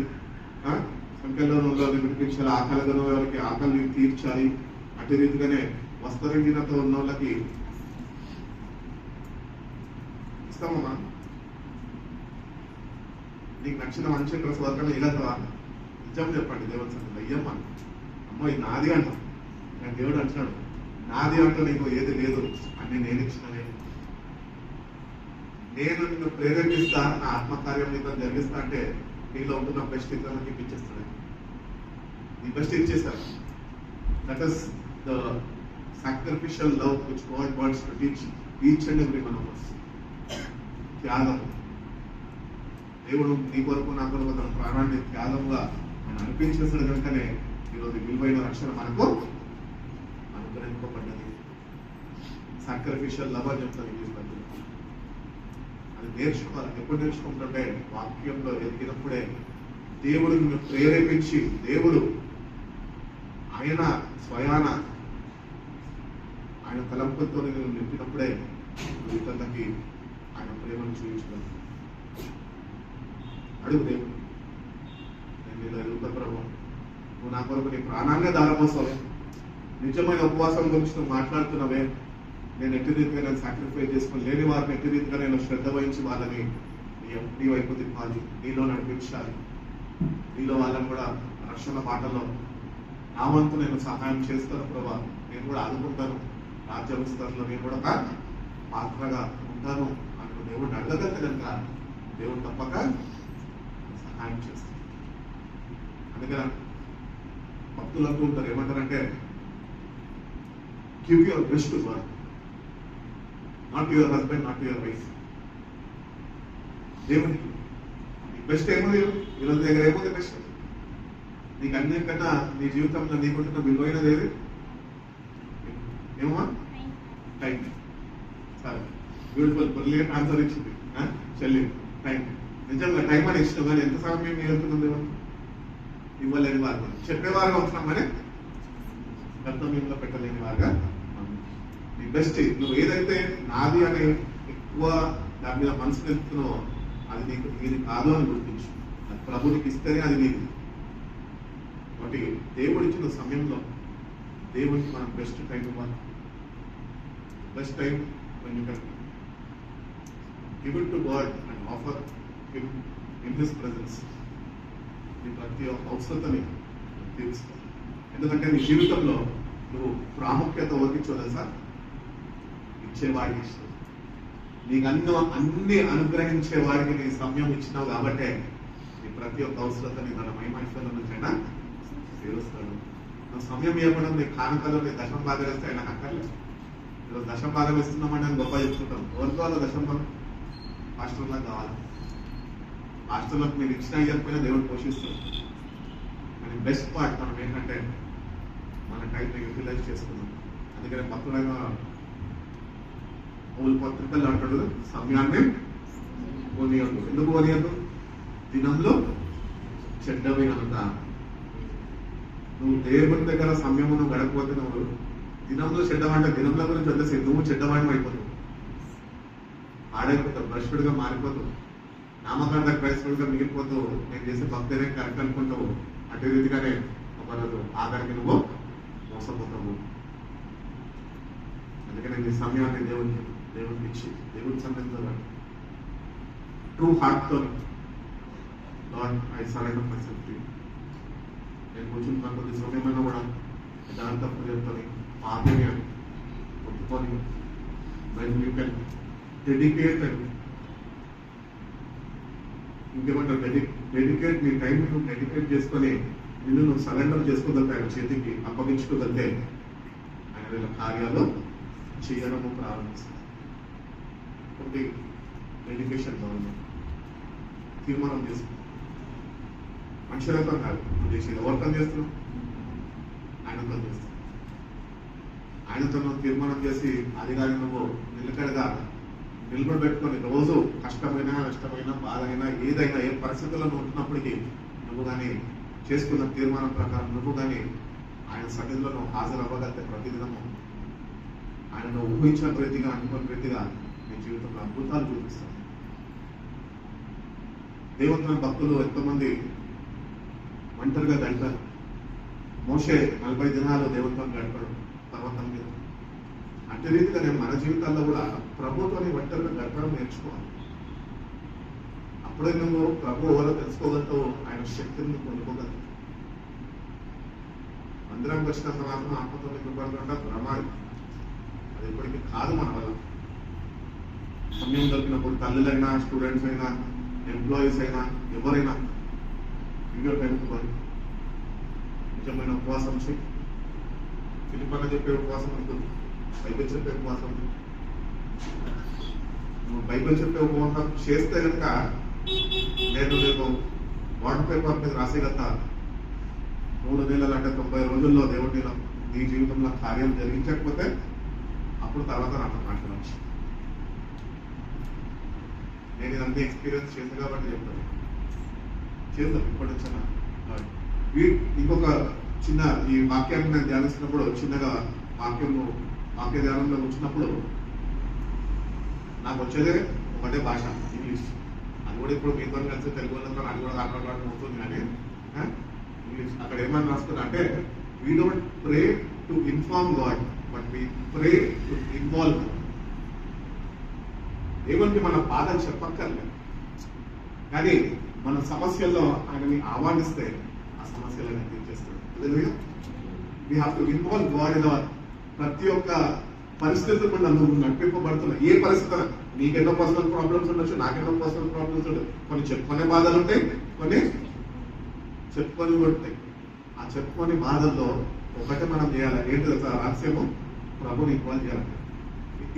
సంఖ్యలో ఉన్నవారిని విడిపించాలి, ఆకలిగా వారికి ఆకలిని తీర్చాలి. అటు రీతిగానే వస్త్రహీనత ఉన్న వాళ్ళకి ఇస్తామమ్మా, నీకు నచ్చిన మంచి డ్రెస్ వర్కం ఇగతావా? నిజం చెప్పండి దేవుని సంగతి. అయ్యమ్మా అమ్మో ఇది నాది అంటాం, కానీ దేవుడు అంటున్నాడు నాది అంటూ నీకు ఏది లేదు, అన్ని నేను ఇచ్చినవే. నేను నిన్ను ప్రేరేపిస్తా, నా ఆత్మకార్యం నీతో జరిగిస్తా అంటే నీలో ఉంటున్న బెస్ట్ ఇతరులకి ఇప్పించేస్తాడు. నీ బెస్ట్ ఇచ్చేస్తాడు. That is the sacrificial love which God wants to teach each and every one of us. త్యాగం. దేవుడు నీ కొరకు నా కొరకు తన ప్రాణాన్ని త్యాగంగా ఆయన అనిపించేసాడు కనుకనే ఈరోజు విలువైన రక్షణ మనకు అనుగ్రహింపబడ్డది. సాక్రిఫిషియల్ లవ్ అని చెప్తాను ఇంగ్లీష్ బైబిల్. అది నేర్చుకోవాలి. ఎప్పుడు నేర్చుకుంటుంటే వాక్యంలో ఎదిగినప్పుడే, దేవుడు నిన్ను ప్రేరేపించి, దేవుడు ఆయన స్వయాన ఆయన తలంపులతో నేను నింపినప్పుడే ఇతరులకి ఆయన ప్రేమను చూపించగలను. అడుగు దేవుడు, నేను నీలో ఎదుగుతా ప్రభు, నువ్వు నా కొరకు నీ ప్రాణాన్నే దారపోసావే, నిజమైన ఉపవాసం గురించి నువ్వు మాట్లాడుతున్నావే, నేను ఎట్టి రీతిగా నేను సాక్రిఫైస్ చేసుకుని లేని వారిని ఎట్టి రీతిగా నేను శ్రద్ధ వహించి వాళ్ళని నీ వైపు తిప్పాలి, నీలో నడిపించాలి, నీలో వాళ్ళని కూడా రక్షణ బాటలో నా వంతు నేను సహాయం చేస్తాను ప్రభా, నేను కూడా ఆదుకుంటాను, రాజ్య విస్తరణలో నేను కూడా ఒక పాత్రగా ఉంటాను అని దేవుడిని అడగగలిగితే కనుక దేవుడు తప్పక సహాయం చేస్తాడు. అందుకని భక్తులు అంటూ ఉంటారు, ఏమంటారంటే give your best to work, not your husband, not your wife. దేవునికి బెస్ట్ ఏముంది, ఈరోజు దగ్గర ఏముంది బెస్ట్? నీకు అన్నిటికన్నా నీ జీవితంలో నీకుంటున్న విలువైనది ఏది? ఏమో టైం. సరే, బ్యూటిఫుల్, బ్రిలియంట్ ఆన్సర్ ఇచ్చింది చెల్లి. టైం నిజంగా టైం అని ఇష్టం, కానీ ఎంత సమయం వెళ్తుంది ఇవ్వలేని వారు, చెప్పేవారుగా ఉంటున్నాం కానీ కర్తవ్యంలో పెట్టలేని వారుగా. నీ బెస్ట్ నువ్వు ఏదైతే నాది అని ఎక్కువ దాని మీద మనసు నిలుపుతున్నావో అది నీకు నీది కాదు అని గుర్తించు. అది ప్రభు నీకు ఇస్తేనే అది నీది. కాబట్టి దేవుడు ఇచ్చిన సమయంలో దేవుడికి మనం బెస్ట్ టైం ఇవ్వాలి. Best time when you can give it to God and offer him in his presence. నీ ప్రతి ఒక్క అవసరతని తీరుస్తావు. ఎందుకంటే నీ జీవితంలో నువ్వు ప్రాముఖ్యత వర్తించోదా సార్? ఇచ్చేవాడికి ఇష్టం. నీకు అన్ని అనుగ్రహించే వాడికి నీ సమయం ఇచ్చినావు కాబట్టే నీ ప్రతి ఒక్క అవసరతని తన మహిమైశ్వర్యం నుంచైనా తీరుస్తాడు. నువ్వు సమయం ఇవ్వడం నీ కానుకలో నీ దశం భాగం వేస్తే ఆయన అక్కర్లేదు. ఈరోజు దశం భాగం ఇస్తున్నామని అని గొప్ప చెప్తుంటాం. ఎవరికి వాళ్ళ దశం భాగం? హాస్టల్లో కావాలి. హాస్టల్లోకి మీరు ఇచ్చినా ఇవ్వకపోయినా దేవుడు పోషిస్తాడు. కానీ బెస్ట్ పార్ట్ మనం ఏంటంటే మన టైంని యూటిలైజ్ చేసుకున్నాం. అందుకనే భక్తులైన మూల పత్రికలు అంటాడు, సమయాన్ని పోనీయద్దు. ఎందుకు పోనీయద్దు? దినంలో చెడ్డమైనంత. నువ్వు దేవుని దగ్గర సమయమును గడకపోతే నువ్వు దినంలో చెడ్డవాడి, దినంలో గురించి వదిలేసి నువ్వు చెడ్డవాడి అయిపోతావు, ఆడైపోతావు, భ్రష్టుడిగా మారిపోతావు, నామకార్థ క్రైస్తవుడిగా మిగిలిపోతావు. నేను చేసే భక్తినే కరెక్ట్ అనుకుంటావు. అదే రీతిగానే ఒకరోజు ఆఖరికి నువ్వు మోసపోతావు. అందుకనే నీ సమయాన్ని దేవుడికి ఇచ్చి దేవుడి సమయంతో ట్రూ హార్ట్తో Lord I surrender myself to you. నేను కూర్చున్న కొద్ది సమయమైనా కూడా దాంతో హృదయంతో పాపని ఒప్పుకొని when you can dedicate and ఇంకేమంటారు డెడికేట్ నీ టైం నువ్వు డెడికేట్ చేసుకొని నువ్వు సరెండర్ చేసుకోగలితే ఆయన చేతికి అప్పగించుకోగలితే ఆయన వీళ్ళ కార్యాలు చేయడము ప్రారంభిస్తాడు. ఒకటి డెడికేషన్ గవర్నమెంట్ తీర్మానం చేసుకో. మనుషులతో కాదు నువ్వు చేసేది. ఎవరితో చేస్తున్నావు? ఆయనతో చేస్తావు. ఆయనతో నువ్వు తీర్మానం చేసి అది కానీ నువ్వు నిలకడగా నిలబెట్టుకొని రోజు కష్టమైనా నష్టమైనా బాధ అయినా ఏదైనా ఏ పరిస్థితుల్లో నువ్వు ఉంటున్నప్పటికీ నువ్వు కానీ చేసుకున్న తీర్మానం ప్రకారం నువ్వు కానీ ఆయన సన్నిధిలో నువ్వు హాజరవ్వగలిగితే ప్రతిదినము ఆయన నువ్వు ఊహించిన రీతిగా అనుకున్న రీతిగా నీ జీవితంలో అద్భుతాలు చూపిస్తాడు. దేవుని భక్తులు ఎంతోమంది ఒంటరిగా గడిపారు. మోషే 40 దినాలు దేవునితో గడిపాడు పర్వతం మీద. అదే రీతిగా నేను మన జీవితాల్లో కూడా ప్రభుత్వాన్ని ఒంటరిగా గడపడం నేర్చుకోవాలి. అప్పుడే నువ్వు ప్రభు ఎవరో తెలుసుకోగలుగుతావు, ఆయన శక్తిని పొందుకోగలుగుతావు. మందిరానికి వచ్చినంత మాత్రం ఆత్మతో నింపబడుతుంటే ప్రమాదం. అది ఇప్పటికీ కాదు మన వల్ల. సమయం దొరికినప్పుడు తల్లులైనా, స్టూడెంట్స్ అయినా, ఎంప్లాయీస్ అయినా, ఎవరైనా వీడియో పెట్టుకోవాలి. నిజమైన ఉపవాసం చేయి. ఫిలిప్పన్న చెప్పే ఉపవాసం ఉంటుంది, బైబిల్ చెప్పే ఉపవాసం. నువ్వు బైబిల్ చెప్పే ఉపవాసం చేస్తే కనుక నేను వాటర్ పేపర్ మీద రాసేగలుగుతా 3 నెలలు అంటే 90 రోజుల్లో దేవుడి నీ జీవితంలో కార్యం జరిగించకపోతే అప్పుడు తర్వాత నాకు మాట్లాడవచ్చు. నేను ఇదంతా ఎక్స్పీరియన్స్ చేశాను కాబట్టి చెప్తాను. చేద్దాం ఇప్పటి వచ్చిన ఇంకొక చిన్న ఈ వాక్యాన్ని నేను ధ్యానిస్తున్నప్పుడు చిన్నగా వాక్య ధ్యానంలో వచ్చినప్పుడు నాకు వచ్చేదే ఒకటే భాష, ఇంగ్లీష్. అది కూడా ఇప్పుడు మీతో కలిసి తెలుగు వాళ్ళతో అది కూడా మాట్లాడడం అవుతుంది. కానీ ఇంగ్లీష్ అక్కడ ఏమని రాస్తున్నా అంటే we don't pray to inform God, but we pray to involve. దేవునికి మన బాధలు చెప్పక్కర్లేదు, కానీ మన సమస్యల్లో ఆయనని ఆహ్వానిస్తే ఆ సమస్యలను తీర్చేస్తాడు. We have to involve God in our ప్రతి ఒక్క పరిస్థితులు కూడా నువ్వు నడిపింపబడుతున్నావు. ఏ పరిస్థితి, నీకెన్నో పర్సనల్ ప్రాబ్లమ్స్ ఉండొచ్చు, నాకెన్నో పర్సనల్ ప్రాబ్లమ్స్ ఉండొచ్చు, కొన్ని చెప్పుకునే బాధలు ఉంటాయి, కొన్ని చెప్పుకొని ఉంటాయి. ఆ చెప్పుకొని బాధల్లో ఒకటి మనం చేయాలి, ఏంటి రహస్యము, ప్రభుని ఇన్వాల్వ్ చేయాలి.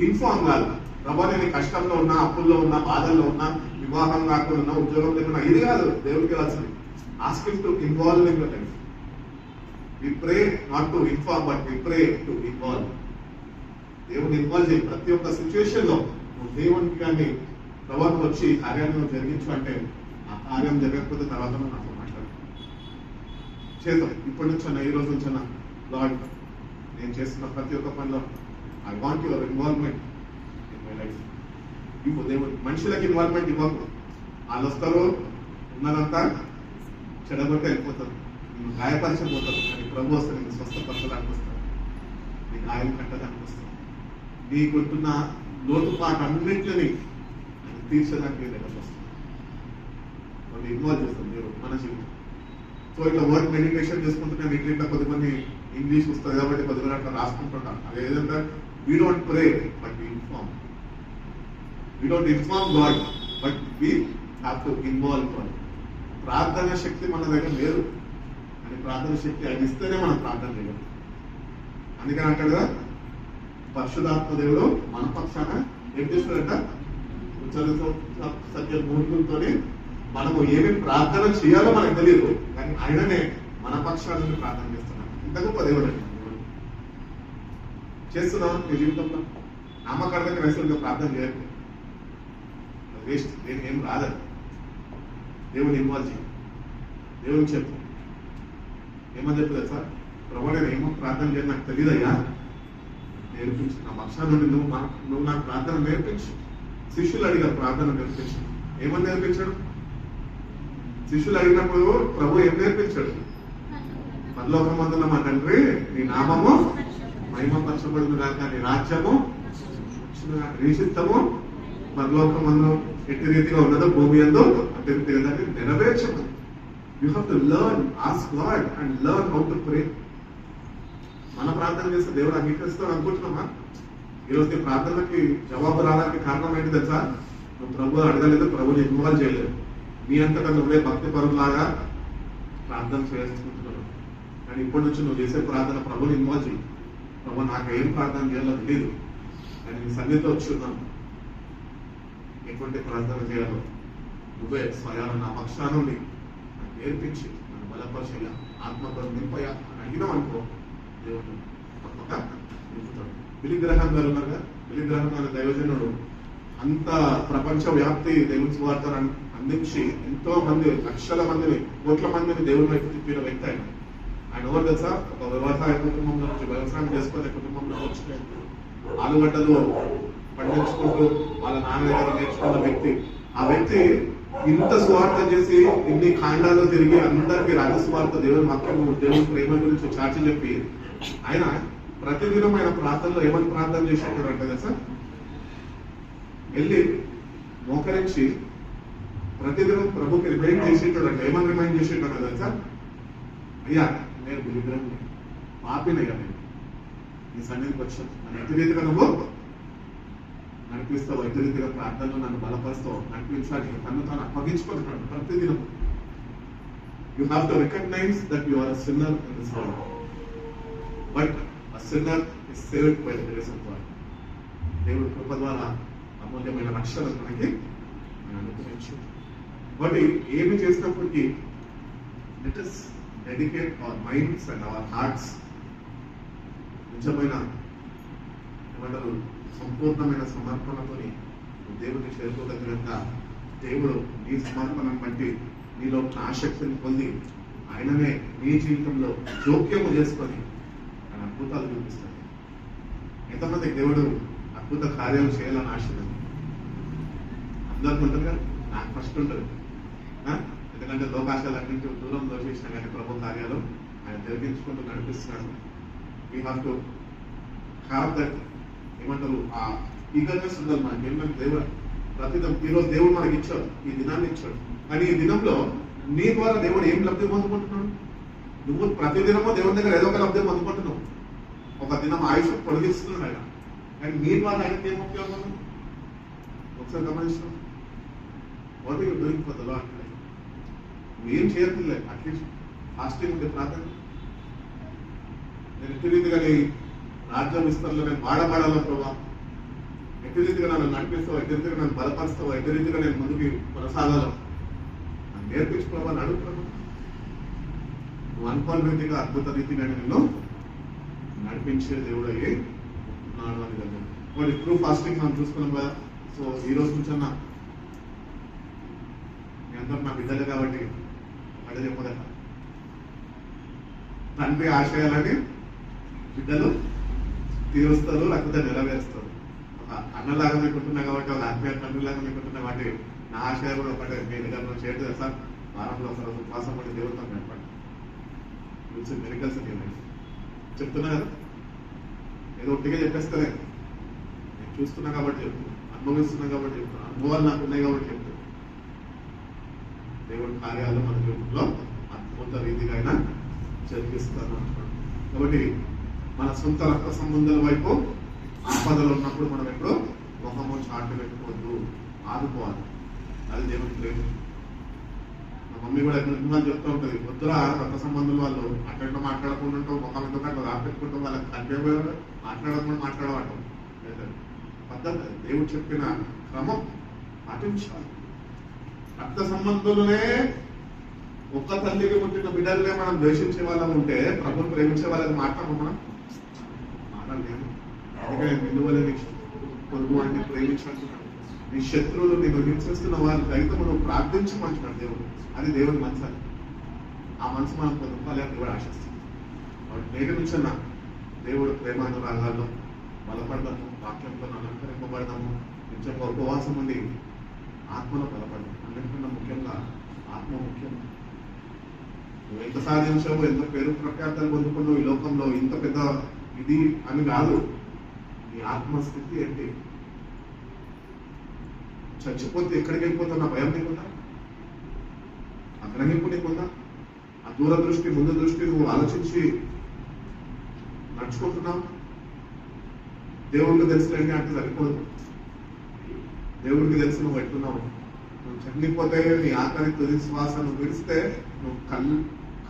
ఇన్ఫార్మ్ కాదు, ప్రభు నేను కష్టంలో ఉన్నా, అప్పుల్లో ఉన్నా, బాధల్లో ఉన్నా, వివాహం కాకుండా ఉన్నా, ఉద్యోగం లేకున్నా, ఇది కాదు దేవుడికి రాసింది. Asking to involve in your life. We pray not to inform but we pray to involve. దేవుని ఇన్వాల్వ్ చేయి ప్రతి ఒక్క సిచ్యువేషన్ లో. నువ్వు దేవునికి కానీ ప్రభావం వచ్చి కార్యాన్ని జరిగించు అంటే ఆ కార్యం జరగకపోతే తర్వాత నాతో మాట్లాడు చేద్దాం. ఇప్పటి నుంచన్నా, ఈ రోజు నుంచన్నా, లార్డ్ నేను చేస్తున్న ప్రతి ఒక్క పనిలో I want your involvement in my life. ఇవ్వు దేవుడు. మనుషులకు ఇన్వాల్వ్మెంట్ ఇవ్వకు, వాళ్ళు వస్తారు, ఉన్నదంతా చెడగొట్టి వెళ్ళిపోతారు, నేను గాయపరచబోతారు. కానీ ప్రభు వస్తే నేను స్వస్థపరచడానికి వస్తాను, నీ గాయం కట్టడానికి వస్తాను, నీకుంటున్న లోటుపాటు అన్నింటినీ తీర్చడానికి దగ్గరకు వస్తాను. వాళ్ళు ఇన్వాల్వ్ చేస్తాం మీరు మన జీవితం. సో ఇట్లా వర్క్ మెడిటేషన్ చేసుకుంటున్నా మీకు ఇట్లా కొద్దిమంది ఇంగ్లీష్ వస్తుంది కాబట్టి కొద్దిగా అట్లా రాసుకుంటుంటాం. అది ఏదంటే we don't pray but we inform. We don't inform God but we have to involve God. ప్రార్థన శక్తి మన దగ్గర లేదు, అని ప్రార్థన శక్తి ఆయన ఇస్తేనే మనం ప్రార్థన చేయగలం. అందుకని అంటాడు కదా, పరిశుధాత్మ దేవుడు మన పక్షాన ఏం చేస్తాడంట, సత్య మూర్తులతో మనము ఏమేమి ప్రార్థన చేయాలో మనకు తెలియదు, కానీ ఆయననే మన పక్షాలను ప్రార్థన చేస్తున్నాం. ఇంత గొప్ప దేవుడు అండి. చేస్తున్నాం మీ జీవితంలో నామకార్థ క్రైస్తవులుగా ప్రార్థన చేయరు, వేస్ట్. నేను ఏం రాదని దేవుని ఇన్వాల్వ్ చేయి. దేవుని చెప్పు, ఏమని చెప్పలేదు సార్, ప్రభు నేను ఏమో ప్రార్థన చేయాలి నాకు తెలియదయ్యా, నేర్పించు. నా పక్షాల నుండి నువ్వు నాకు ప్రార్థన నేర్పించు. శిష్యులు అడిగారు ప్రార్థన నేర్పించు. ఏమని నేర్పించాడు? శిష్యులు అడిగినప్పుడు ప్రభు ఏం నేర్పించాడు? పరలోకమందున్న మా తండ్రి నీ నామము మహిమపరచబడును గాక, నీ రాజ్యము నీ చిత్తము పరలోకమందు ఎట్టి రీతిగా ఉన్నదో భూమి యందు అట్టి రీతిగా దాన్ని నెరవేర్చము. You have to learn, ask God and learn how to pray. మన ప్రార్థన చేస్తే దేవుడు అంగీకరిస్తాడు అనుకుంటున్నామా? ఈరోజు నీ ప్రార్థనకి జవాబు రావడానికి కారణం ఏంటి తెలుసా? నువ్వు ప్రభు అడగలేదు, ప్రభుని ఇన్వాల్వ్ చేయలేదు. మీ అంతటా నువ్వే భక్తి పరులాగా ప్రార్థన చేసుకుంటున్నావు. కానీ ఇప్పటి నుంచి నువ్వు చేసే ప్రార్థన ప్రభుని ఇన్వాల్వ్ చేయి. ప్రభు నాకు ఏం ప్రార్థన చేయాలో తెలియదు, కానీ నీ సన్నిధితో వచ్చున్నాను, ఎటువంటి ప్రార్థన చేయాలో నువ్వే స్వయాన నా పక్షాన్ని నాకు నేర్పించి నన్ను బలపరిచేలా ఆత్మతో నింపయా అని అడిగినాం అనుకో, దేవుడు తప్పక నింపుతాడు. బిలి గ్రహం గారు ఉన్నారుగా, బిలి గ్రహం అనే దైవజనుడు అంత ప్రపంచ వ్యాప్తి దేవుని సువార్తను అందించి ఎంతో మంది, లక్షల మందిని, కోట్ల మందిని దేవుని వైపు తిప్పిన వ్యక్తి ఆయన. ఆయన ఎవరు తెలుసా? ఒక వ్యవసాయ కుటుంబంలో నుంచి, వ్యవసాయం చేసుకునే కుటుంబంలో వచ్చిన ఆలుగడ్డలు పండించుకుంటూ వాళ్ళ నాన్న దగ్గర నేర్చుకున్న వ్యక్తి. ఆ వ్యక్తి ఇంత స్వార్థ చేసి ఇన్ని ఖాండాలు తిరిగి అందరికీ రాజస్వార్థ దేవుని వాక్యం, దేవుని ప్రేమ గురించి చాటి చెప్పి ఆయన ప్రతిదినం ఆయన ప్రార్థనలో ఏమని ప్రార్థన చేసేటాడు అంటే కదా సార్, వెళ్ళి మోకరించి ప్రతిదినం ప్రభుకి రిమైండ్ చేసేటాడు అంటే ఏమని రిమైండ్ చేసేటాడు కదా సార్, అయ్యా నేను విగ్రహం పాపినయ్యా, నేను నీ సన్నిధికి వచ్చాను, నన్ను ఎట్టి రీతిగా నువ్వు నడిపిస్తావు, ఎట్టి రీతిగా ప్రార్థనలో నన్ను బలపరుస్తావు, నడిపించాలి, తను తాను అప్పగించుకుంటున్నాడు ప్రతిదినం. You have to recognise that you are a sinner in this world, but a sinner is saved by the grace of God. దేవుడి కృప ద్వారా అమూల్యమైన రక్షణ మనకి అనుగ్రహించు. కాబట్టి ఏమి చేసినప్పటికీ let us dedicate our minds and our hearts, నిజమైన ఏమంటారు సంపూర్ణమైన సమర్పణతోని దేవుడిని చేరుకోగలిగినంత దేవుడు నీ సమర్పణను బట్టి నీలో ఆసక్తిని పొంది ఆయననే నీ జీవితంలో జోక్యము చేసుకొని అద్భుతాలు చూపిస్తాడు. ఎంతమంది దేవుడు అద్భుత కార్యాలు చేయాలని ఆశ అందరికి ఉంటుంది కదా, నాకు ఫస్ట్ ఉంటుంది. ఎందుకంటే లోకాశాలన్నింటి దూరం దోషించిన కానీ ప్రభు కార్యాలు ఆయన జరిగించుకుంటూ నడిపిస్తున్నాడు. We have to have that ఏమంటారు ఆ ఈగర్నెస్ ఉండాలి మనకి. ఏంటంటే దేవుడు ప్రతిదినం ఈరోజు దేవుడు మనకి ఇచ్చాడు, ఈ దినాన్ని ఇచ్చాడు. కానీ ఈ దినంలో నీ ద్వారా దేవుడు ఏం లబ్ధి పొందుకుంటున్నాడు? నువ్వు ప్రతిదినమో దేవుడి దగ్గర ఏదో ఒక లబ్ధి పొందుకుంటున్నావు. ఒక దినం ఆయుష్ పొడిగిస్తున్నాడు ఆయన, కానీ నీ ద్వారా ఆయనకి ఏం ఉపయోగం? ఒకసారి గమనిస్తాం. What you doing for the lord? నువ్వేం చేయట్లేదు. అట్లీస్ట్ ఫాస్టింగ్ ఉండే ప్రార్థన. నేను ఎట్టి రీతిగా నీ రాజ్యం విస్తరణలో నేను వాడబడాలో ప్రభావ, ఎట్టి రీతిగా నన్ను నడిపిస్తావు, ఎట్టి రీతిగా నన్ను బలపరుస్తావు, ఎట్టి రీతిగా నేను ముందుకు కొనసాగాలో నన్ను నేర్పించు ప్రభావ అని అడుగుతున్నాను. నువ్వు అనుకోని రీతిగా అద్భుత రీతిగా నేను నడిపించే దేవుడు అయ్యి ఉన్నాడు అని కదా. వాడు ఇప్పుడు ఫాస్టింగ్ మనం చూసుకున్నాం కదా. సో ఈ రోజు నుంచి అన్న మీ అందరూ నా బిడ్డలు కాబట్టి అడే చెప్పదట, తండ్రి ఆశయాలని బిడ్డలు తీరుస్తారు, లేకపోతే నెరవేరుస్తారు. ఒక అన్నలాగా మీకుంటున్నా కాబట్టి, ఒక ఆత్మీయ తండ్రిలాగా మీకుంటున్నా కాబట్టి నా ఆశయాలు కూడా ఒకటే. మీ దగ్గర చేయట్లేదు సార్, వారంలో ఒకసారి ఉపవాసం పడి దేవుడితో గడపండి. మెడికల్స్ చెప్తున్నా కదా, ఏదో ఒట్టిగా చెప్పేస్తానే. నేను చూస్తున్నా కాబట్టి చెప్తున్నా, అనుభవిస్తున్నా కాబట్టి చెప్తున్నా, అనుభవాలు నాకు ఉన్నాయి కాబట్టి చెప్తున్నా. దేవుడి కార్యాలు మన జీవితంలో అద్భుత రీతిగా అయినా జరిపిస్తాను అంటున్నాడు. కాబట్టి మన సొంత రక్త సంబంధాల వైపు ఆపదలు ఉన్నప్పుడు మనం ఎప్పుడో ముఖము చాటు పెట్టుకోవద్దు, ఆదుకోవాలి. అది దేవుడికి లేదు. మా మమ్మీ కూడా ఎన్నో చెప్తూ ఉంటుంది, వద్దురా రక్త సంబంధులు వాళ్ళు అట్లా మాట్లాడకుండా ఉంటాం, ముఖం ఎందుకు అట్లా ఆపెట్టుకుంటాం, వాళ్ళకి కనిపే మాట్లాడకుండా మాట్లాడమంటాం. పద్ధతి దేవుడు చెప్పిన క్రమం పాటించాలి. రక్త సంబంధులనే ఒక్క తల్లికి పుట్టిన బిడ్డలనే మనం ద్వేషించే వాళ్ళం ఉంటే ప్రభుత్వం ప్రేమించే వాళ్ళకి మాట్లాడము మనం మాట్లాడలేము. అందుకని విలువలని పొరుగు వాడిని ప్రేమించాల్సిన నీ శత్రువులు నేను హింసిస్తున్న వాళ్ళు దైతం నువ్వు ప్రార్థించమంటున్నాడు దేవుడు. అది దేవుడి మనసు. అది ఆ మనసు మనం పొందుకోవాలి అని దేవుడు ఆశిస్తుంది. వాడు నేటి నుంచన్నా దేవుడు ప్రేమానురాగాల్లో బలపడదాము, వాక్యంతో అలంకరింపబడదాము, నిజంగా ఉపవాసం ఉండి ఆత్మలో బలపడదాం. అన్నింటికన్నా ముఖ్యంగా ఆత్మ ముఖ్యం. నువ్వు ఎంత సాధించావు, ఎంత పేరు ప్రఖ్యాతలు పొందుకున్నావు ఈ లోకంలో, ఇంత పెద్ద ఇది అని కాదు. నీ ఆత్మస్థితి ఏంటి? చచ్చిపోతే ఎక్కడికి వెళ్ళిపోతున్నా భయం నీకుందా? ఆ గ్రహింపు నీకుందా? ఆ దూరదృష్టి, ముందు దృష్టి నువ్వు ఆలోచించి నడుచుకుంటున్నావు? దేవుడికి తెలిసినండి అంటే సరిపోదు. దేవుడికి తెలిసి నువ్వు ఎట్టున్నావు. నువ్వు చనిపోతే నీ ఆఖరి తుది శ్వాస నువ్వు విడిస్తే నువ్వు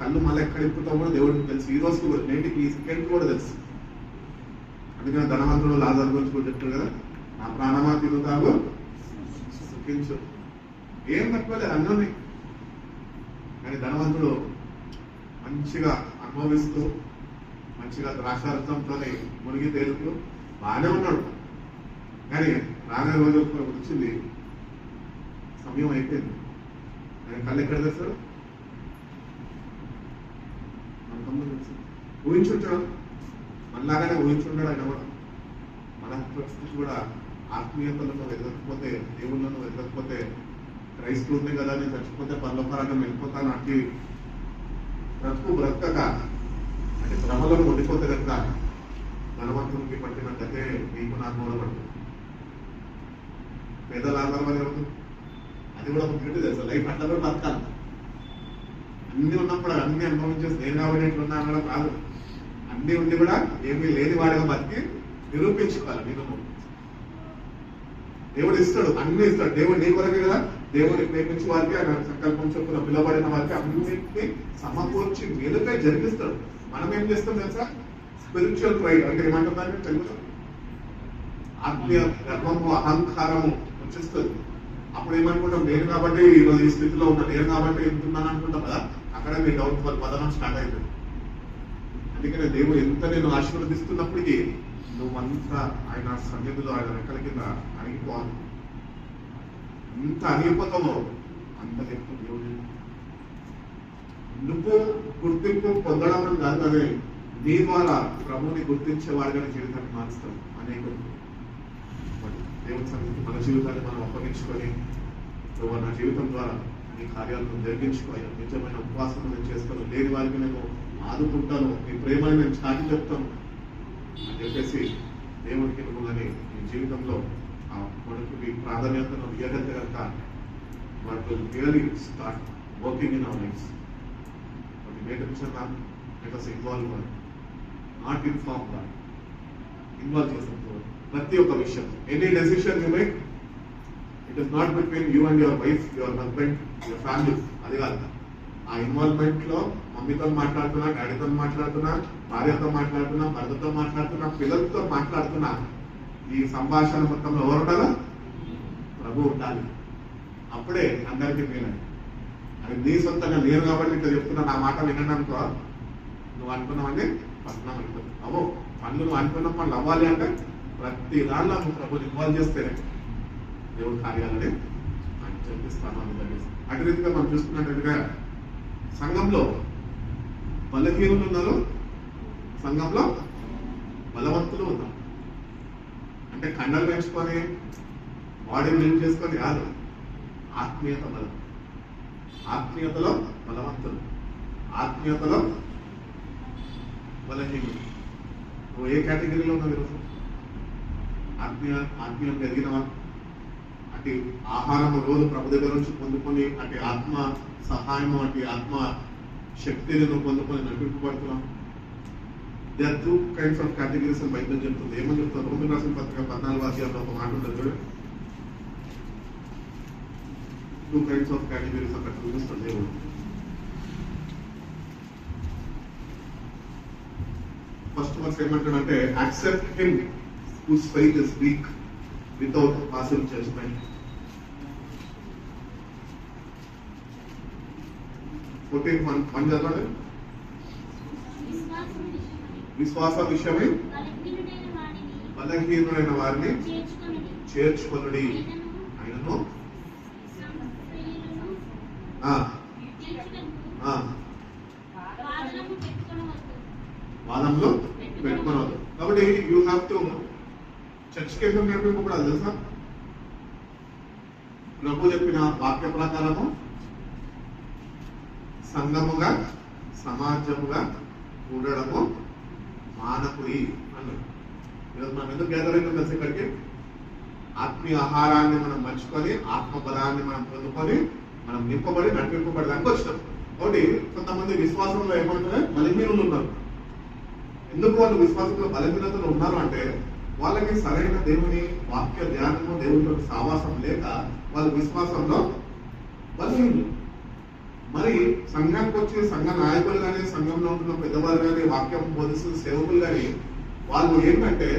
కళ్ళు మళ్ళీ ఎక్కడిపోతావు కూడా దేవుడికి తెలుసు. ఈ రోజు కూడా, నేటికి ఈ సెకండ్ కూడా తెలుసు. అందుకని ధనవంతుడు లాజరు గురించి కూడా చెప్తాడు కదా, నా ప్రాణమా తిరుగుతావు సుఖించు. ఏం తక్కువలేదు అన్నీ. కానీ ధనవంతుడు మంచిగా అనుభవిస్తూ, మంచిగా ద్రాక్షారసంతో మునిగి తేలుతూ బాగానే ఉన్నాడు. కానీ రానే రోజు వచ్చింది, సమయం అయిపోయింది. ఆయన కళ్ళు ఎక్కడ తెస్తాడు? మన తమ్ముడు తెలుసు. ఊహించుంటాడు, మనలాగానే ఊహించుంటాడు ఆయన కూడా. మన పరిస్థితి కూడా ఆత్మీయతలను ఎదగకపోతే, దేవుళ్ళను ఎదగకపోతే, క్రైస్తవులు ఉంది కదా నేను చచ్చిపోతే పరలోకాలను వెళ్ళిపోతాను అట్టి బ్రతకక అంటే భ్రమలను ఉండిపోతే కనుక ధనవంతునికి పట్టిన గతే నీకు నాకు కూడా పడుతుంది. పేదల ఆధారం అవుతుంది. అది కూడా ఒక బ్యూటీ తెలుసు. లైఫ్ అట్లా కూడా బతకాలి. అన్ని ఉన్నప్పుడు అన్ని అనుభవించేసి నేను కాబట్టి ఎట్లున్నా కూడా కాదు. అన్ని ఉండి కూడా ఏమీ లేని వాడిగా బతికి నిరూపించుకోవాలి. నేను దేవుడు ఇస్తాడు, అన్ని ఇస్తాడు. దేవుడు నీ కొరకే కదా. దేవుడిని ప్రేమించే వారికి, ఆయన సంకల్పం చొప్పున పిలువబడిన వారికి అన్నింటినీ సమకూర్చి మేలుకై జరిగిస్తాడు. మనం ఏం చేస్తాం తెలుసా? స్పిరిచువల్ ప్రైడ్ అంటే ఏమంటుందంటే తెలుగులో ఆత్మీయ గర్వము, అహంకారము వచ్చేస్తుంది. అప్పుడు ఏమనుకుంటాం, నేను కాబట్టి ఈరోజు ఈ స్థితిలో ఉన్నా, నేను కాబట్టి ఎంతున్నాను అనుకుంటాం కదా. అక్కడే మీ డౌట్ పదనం స్టార్ట్ అవుతుంది. అందుకనే దేవుడు ఎంత నేను ఆశీర్వదిస్తున్నప్పటికీ నువ్వంతా ఆయన సన్నిధిలో, ఆయన రెక్కల కింద అణిగిపోవాలి. ఎంత అణిగిపోతామో అంత ఎక్కువ దేవుడు. నువ్వు గుర్తింపు పొందడం కాదు కానీ నీ ద్వారా ప్రభుని గుర్తించేవాడిగా జీవితాన్ని మారుస్తాం అనేకులు. దేవుని సన్నిధికి మన జీవితాన్ని మనం అప్పగించుకొని, నువ్వు నా జీవితం ద్వారా నీ కార్యాలను జరిగించుకోవాలి. నిజమైన ఉపవాసం నేను చేస్తాను, లేని వారికి నేను ఆదుకుంటాను, నీ ప్రేమని నేను చాటి చెప్తాను. అని చెప్పేసి దేవుడికి మిమ్మల్ని మీ జీవితంలో ఆ కొడుకుకి ప్రాధాన్యతను ఇవ్వగలిగితే కనుక what will really start working in our lives. But నేర్పించిన let us involve not inform God, involve చేస్తాం ప్రతి ఒక్క విషయం. Any decision you make, it is not between you and your wife, your husband, your family. అది కాదు. ఆ involvement లో మమ్మీతో మాట్లాడుతున్నా, డాడీతో మాట్లాడుతున్నా, భార్యతో మాట్లాడుతున్నా, భర్తతో మాట్లాడుతున్నా, పిల్లలతో మాట్లాడుతున్నా, ఈ సంభాషణ మొత్తంలో ఎవరు ఉండాలా? ప్రభు ఉండాలి. అప్పుడే అందరికీ మేలండి. అది నీ సొంతంగా నేను కాబట్టి ఇట్లా చెప్తున్నా, నా మాట వినండి అనుకో, నువ్వు అనుకున్నావని పట్టణం అయిపోతుంది. అవో పనులు నువ్వు అనుకున్న పనులు అవ్వాలి అంటే ప్రతి దానిలో నువ్వు ప్రభుని ఇన్వాల్వ్ చేస్తేనే దేవుడు కార్యాలని ఆయన జరిపిస్తాను అని జరిగిస్తాను. అటు రీతిగా మనం చూసుకున్నట్టుగా సంఘంలో బలహీనులు ఉన్నారు, సంఘంలో బలవంతులు ఉన్నారు. అంటే కండలు పెంచుకొని బాడీ బిల్డ్ చేసుకొని కాదు, ఆత్మీయత బలం. ఆత్మీయతలో బలవంతులు, ఆత్మీయతలో బలహీనులు. నువ్వు ఏ కేటగిరీలో ఉన్నావు ఈరోజు? ఆత్మీయం ఎదిగినవా? అటు ఆహారం రోజు ప్రభు దగ్గర నుంచి పొందుకొని, అటు ఆత్మ సహాయము, అటు ఆత్మ శక్తిని నువ్వు పొందుకొని నడిపింపబడుతున్నావు. There are 2 kinds of categories అని బైబిల్ చెప్తుంది. ఏమని చెప్తారు? రోమియోలు రాసిన పత్రిక 14వ అధ్యాయంలో ఒక మాట ఉంటుంది చూడండి. 2 kinds of categories అక్కడ చూపిస్తాడు దేవుడు. ఫస్ట్ వర్స్ ఏమంటాడంటే, accept him whose faith is weak without passive judgment. 14:1 చదవండి. విశ్వాస విషయమై బలహీనుడైన వారిని చేర్చుకొనుడి, ఆయనను వాదంలో పెట్టుకోవద్దు. కాబట్టి you have to church case నడిపింపబడాలి. తెలుసా? ప్రభు చెప్పిన వాక్య ప్రకారము సంఘముగా సమాజముగా ఉండడము మానకుడి అన్నాడు. ఈరోజు మనం ఎందుకు గ్యాదరింగ్ తెలుసు? ఇక్కడికి ఆత్మీయ ఆహారాన్ని మనం పంచుకొని, ఆత్మ బలాన్ని మనం పొందుకొని, మనం నింపబడి నడిపింపబడడానికి వచ్చినాం. కాబట్టి కొంతమంది విశ్వాసంలో ఏమంటారు? బలహీనులు ఉన్నారు. ఎందుకు వాళ్ళు విశ్వాసంలో బలహీనతలు ఉన్నారు అంటే, వాళ్ళకి సరైన దేవుని వాక్య ధ్యానము, దేవునితో సావాసం లేక వాళ్ళ విశ్వాసంలో బలహీనులు. మరి సంఘానికి వచ్చి సంఘ నాయకులు కానీ, సంఘంలో ఉంటున్న పెద్దవాళ్ళు కానీ, వాక్యం బోధిస్తున్న సేవకులు కానీ, వాళ్ళు ఏంటంటే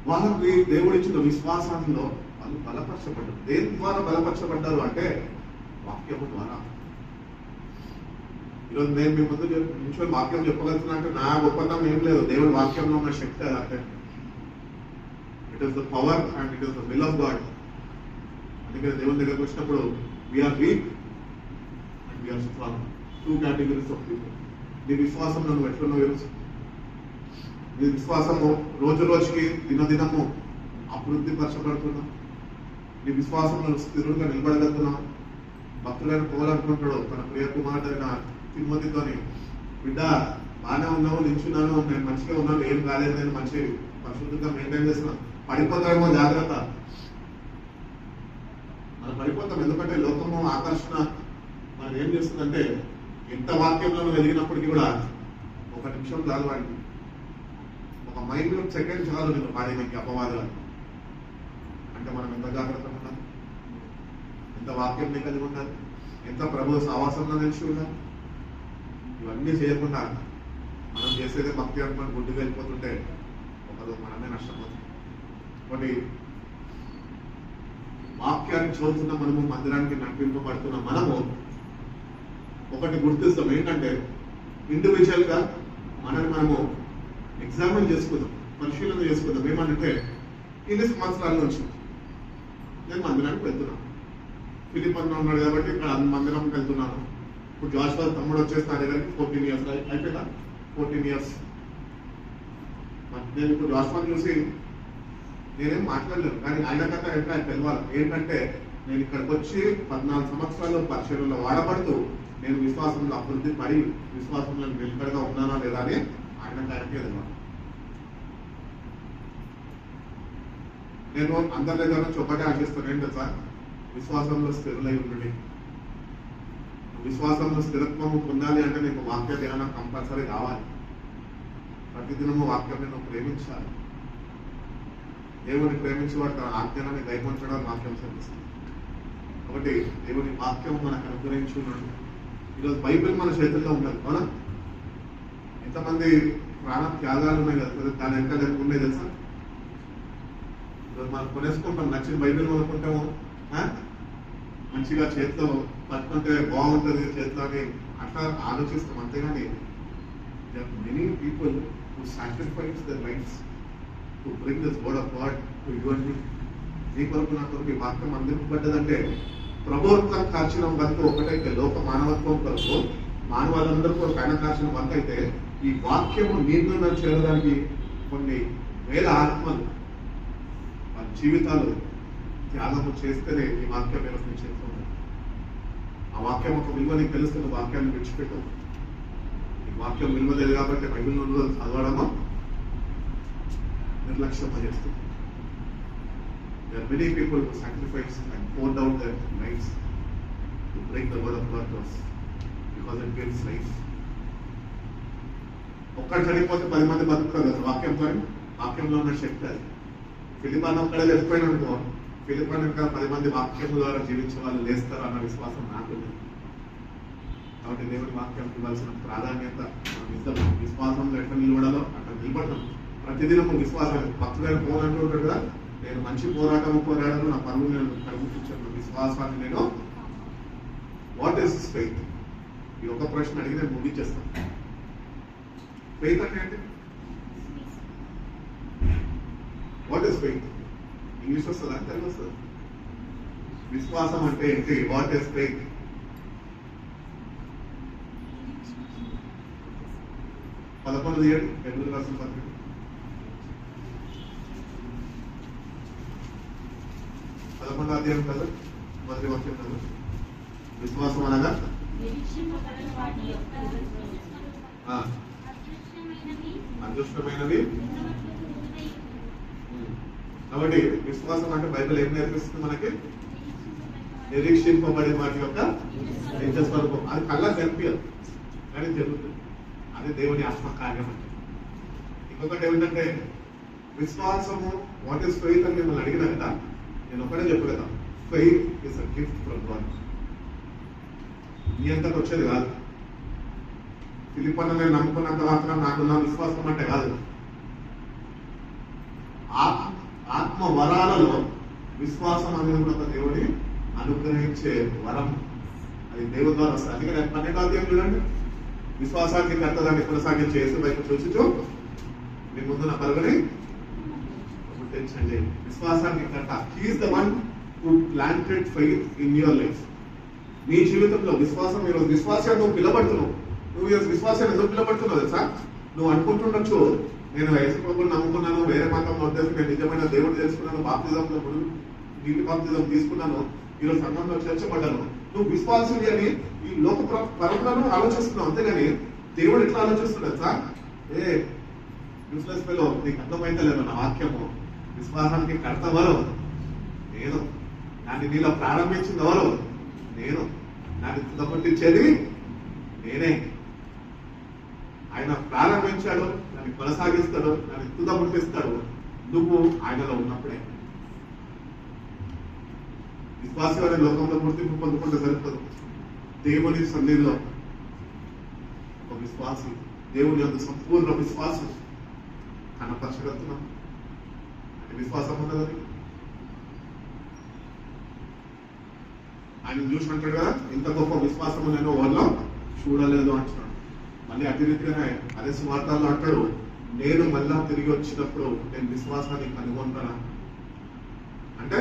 వాళ్ళకి దేవుడిచ్చిన విశ్వాసంలో వాళ్ళు బలపరచబడ్డారు. దేని ద్వారా బలపరచబడ్డారు అంటే వాక్యము ద్వారా. ఈరోజు నేను మీ ముందు నిల్చొని వాక్యం చెప్పగలుగుతున్నా అంటే నా గొప్పతనం ఏం లేదు, దేవుడి వాక్యంలో ఉన్న శక్తి. అంటే it is the power and it is the will of God. అందుకే దేవుని దగ్గరకు వచ్చినప్పుడు we are weak and we are strong. 2 categories of people. నీ విశ్వాసంలో నువ్వు ఎట్లున్నావు ఈరోజు? నీ విశ్వాసము రోజు రోజుకి దినదినము అభివృద్ధి పరచబడుతున్నావు. నీ విశ్వాసంలో స్థిరుడుగా నిలబడగలుగుతున్నావు. భక్తులైన పోవాలనుకుంటాడు తన ప్రియ కుమారుడైన తిమ్మతితోని, బిడ్డ బాగానే ఉన్నావు, నిల్చున్నాను, నేను మంచిగా ఉన్నాను, ఏం కాలేదు, నేను మంచి పరిశుద్ధంగా మెయింటైన్ చేస్తున్నాను. పడిపోతామేమో జాగ్రత్త. మనం పడిపోతాం. ఎందుకంటే లోకము ఆకర్షణ మనం ఏం చేస్తుందంటే, ఎంత వాక్యంలో ఎదిగినప్పటికీ కూడా 1 నిమిషం చాలు, వాడికి 1 మైన్యూట్ సెకండ్ చాలు నేను పాడేనికి అపవాదాలు. అంటే మనం ఎంత జాగ్రత్తగా ఉండాలి, ఎంత వాక్యం కలిగి ఉండాలి, ఎంత ప్రభు సావాసంలో నిలిచి ఉండాలి. ఇవన్నీ చేయకుండా మనం చేసేదే భక్తి అనుకుని గుడ్డుకు వెళ్ళిపోతుంటే ఒకరు మనమే నష్టపోతుంది. కాబట్టి వాక్యాన్ని చదువుతున్న మనము, మందిరానికి నడిపింపబడుతున్న మనము ఒకటి గుర్తిస్తాం. ఏంటంటే ఇండివిజువల్ గా మనము ఎగ్జామిన్ చేసుకుందాం, పరిశీలన చేసుకుందాం. ఏమనంటే ఇన్ని సంవత్సరాల నుంచి నేను మందిరానికి వెళ్తున్నాను. ఫిలిపన్లో ఉన్నాడు కాబట్టి ఇక్కడ మందిరంకి వెళ్తున్నాను. ఇప్పుడు జాషువా తమ్ముడు వచ్చేసి నా దగ్గరికి 14 years అయిపోయిందా? 14 years. నేను ఇప్పుడు జాషువాని చూసి నేనేం మాట్లాడలేను, కానీ ఆయన కథ ఎట్లా తెలియాలి. ఏంటంటే నేను ఇక్కడికి వచ్చి 14 సంవత్సరాలు పరిచయంలో వాడబడుతూ నేను విశ్వాసంలో అభివృద్ధి పడి విశ్వాసంలో నిలకడగా ఉన్నానా లేదా అని ఆయనకి తెలియదు. నేను అందరి దగ్గర నుంచి ఒకటే ఆశిస్తాను, ఏంటో సార్, విశ్వాసంలో స్థిరులై ఉండండి. విశ్వాసంలో స్థిరత్వము పొందాలి అంటే నీకు వాక్య ధ్యానం కంపల్సరీ కావాలి. ప్రతిదినము వాక్యాన్ని నువ్వు ప్రేమించాలి. దేవుని ప్రేమించేవాడు తన ఆజ్ఞానాన్ని గైకొంచడం వాక్యం చదివిస్తుంది. కాబట్టి దేవుని వాక్యం మనకు అనుగ్రహించున్నాడు. ఈరోజు బైబిల్ మన చేతుల్లో ఉన్నది, అవునా? ఎంతమంది ప్రాణ త్యాగాలు ఉన్నాయి కదా, దాని వెనకాల ఉన్నాయి తెలుసా? ఈరోజు మనం కొనేసుకుంటాం, నచ్చిన బైబిల్ కొనుక్కుంటాము, మంచిగా చేతిలో పట్టుకుంటే బాగుంటుంది చేతిలో అని అట్లా ఆలోచిస్తాం. అంతేగాని many people who sacrifice their lives to bring this word of God to you and me. నీ కొరకు నా కొరకు ఈ వాక్యం అందింపబడ్డదంటే ప్రభుత్వం కార్చిన వంతు ఒకటైతే, లోక మానవత్వం కొరకు మానవాళ్ళందరూ కొరకు ఆయన కార్చిన వంతు అయితే, ఈ వాక్యము నీకు చేరడానికి కొన్ని వేల ఆత్మలు వాళ్ళ జీవితాలు త్యాగము చేస్తేనే ఈ వాక్యం నిర్వహించేస్తుంది. ఆ వాక్యం ఒక విలువ నీకు తెలుస్తున్న వాక్యాన్ని విడిచిపెట్టు. ఈ వాక్యం విలువ లేదు కాబట్టి బైబిల్లో చదవడమో నిర్లక్ష్యం చేస్తుంది. There are many people who sacrifice and poured out their lives to bring the word of God to us because it gives life. ఒక్కటి చనిపోతే 10 మంది బతుకుతారు కదా వాక్యంతో. వాక్యంలో ఉన్న శక్తి అది. ఫిలిపాన్ ఒక్కడే చనిపోయిన అనుకో, ఫిలిపాన్ ఇంకా 10 మంది వాక్యం ద్వారా జీవించే వాళ్ళు లేస్తారు అన్న విశ్వాసం నాకుంది. కాబట్టి దేవుని వాక్యం ఇవ్వాల్సిన ప్రాధాన్యత విశ్వాసంలో ఎట్లా నిలబడాలో అట్లా నిలబడతాం. ప్రతిదినము విశ్వాసం. భక్తుడైన పౌలు అంటూ ఉంటాడు కదా, నేను మంచి పోరాటము పోరాడను, నా పనులు నేను కలుగుతుంటాను విశ్వాసాన్ని నేను. What is faith? ఈ ఒక ప్రశ్న అడిగి నేను ముగించేస్తాను. ఫెయిత్ అంటే ఏంటి? What is faith? ఇంగ్లీష్ వస్తుందా, తెలుగు వస్తుందా? విశ్వాసం అంటే ఏంటి? What is faith? పదకొండు తీయండి, తెలుగు రాసిన పత్రిక. అధ్యాయం కదా, మొదటి వాక్యం కదా. విశ్వాసం అనగా అదృష్టమైనవి. కాబట్టి విశ్వాసం అంటే బైబిల్ ఏం నేర్పిస్తుంది మనకి? నిరీక్షింపబడే వాటి యొక్క నిజ స్వరూపం. అది కళ్ళ కనిపించదు కానీ జరుగుతుంది. అది దేవుని ఆత్మకార్యం అంటే. ఇంకొకటి ఏమిటంటే విశ్వాసము, వాట్ ఈస్ ఫెయిత్ అని మిమ్మల్ని అడిగినా కదా, నేను ఒకటే చెప్పగలను, faith is a gift from God. నీ అంతకు వచ్చేది కాదు. ఫిలిప్పీని నేను నమ్ముకున్నంత మాత్రం నాకున్న విశ్వాసం అంటే కాదు. ఆత్మ వరాలలో విశ్వాసం అనేది కూడా ఒక దేవుడి అనుగ్రహించే వరం. అది దేవుడి ద్వారా వస్తుంది. అందుకని 12వ అధ్యాయం చూడండి, విశ్వాసానికి కర్తదాన్ని కొనసాగించే యేసు వైపు చూచుచు మీ ముందున్న పరుగుని పుట్టించండి. విశ్వాసానికి కర్త. He is the one who planted faith in your life. నీ జీవితంలో విశ్వాసం, ఈరోజు విశ్వాసం నువ్వు పిలబడుతున్నావు. నువ్వు ఈరోజు విశ్వాసాన్ని ఎందుకు పిలబడుతున్నావు తెలుసా? నువ్వు అనుకుంటుండొచ్చు, నేను యేసు ప్రభువుని నమ్ముకున్నాను, వేరే మతంలో వచ్చేసి నేను నిజమైన దేవుడు తెలుసుకున్నాను, బాప్తిజంలో నీటి బాప్తిజం తీసుకున్నాను, ఈరోజు సంఘంలో చేర్చబడ్డాను. నువ్వు విశ్వాసుని అని ఈ లోక పరంగాను ఆలోచిస్తున్నావు. అంతేగాని దేవుడు ఎట్లా ఆలోచిస్తున్నాడు సార్? యూస్లెస్ ఫెలో, నీకు అర్థమైతే లేదు నా వాక్యము. విశ్వాసానికి కర్త ఎవరు? నేను. దాన్ని నీలో ప్రారంభించింది ఎవరు? నేను. దాన్ని తుదముట్టించేది నేనే. ఆయన ప్రారంభించాడు, దాన్ని కొనసాగిస్తాడు, దాన్ని తుదముట్టిస్తాడు నువ్వు ఆయనలో ఉన్నప్పుడే. విశ్వాసం అనే లోకంలో గుర్తింపు పొందుకుంటే సరిపోదు. దేవుని సన్నిధిలో ఒక విశ్వాసం, దేవుని యొక్క సంపూర్ణ విశ్వాసం కనపరచగలుగుతున్నాం అంటే విశ్వాసం ఉన్నదని. ఆయన చూసి అంటాడు కదా, ఇంత గొప్ప విశ్వాసం నేను వాళ్ళలో చూడలేదు అంటున్నాడు. మళ్ళీ అదే రీతిగానే అదే సువార్తల్లో అంటాడు, నేను మళ్ళా తిరిగి వచ్చినప్పుడు నేను విశ్వాసాన్ని కనుగొంటానా అంటే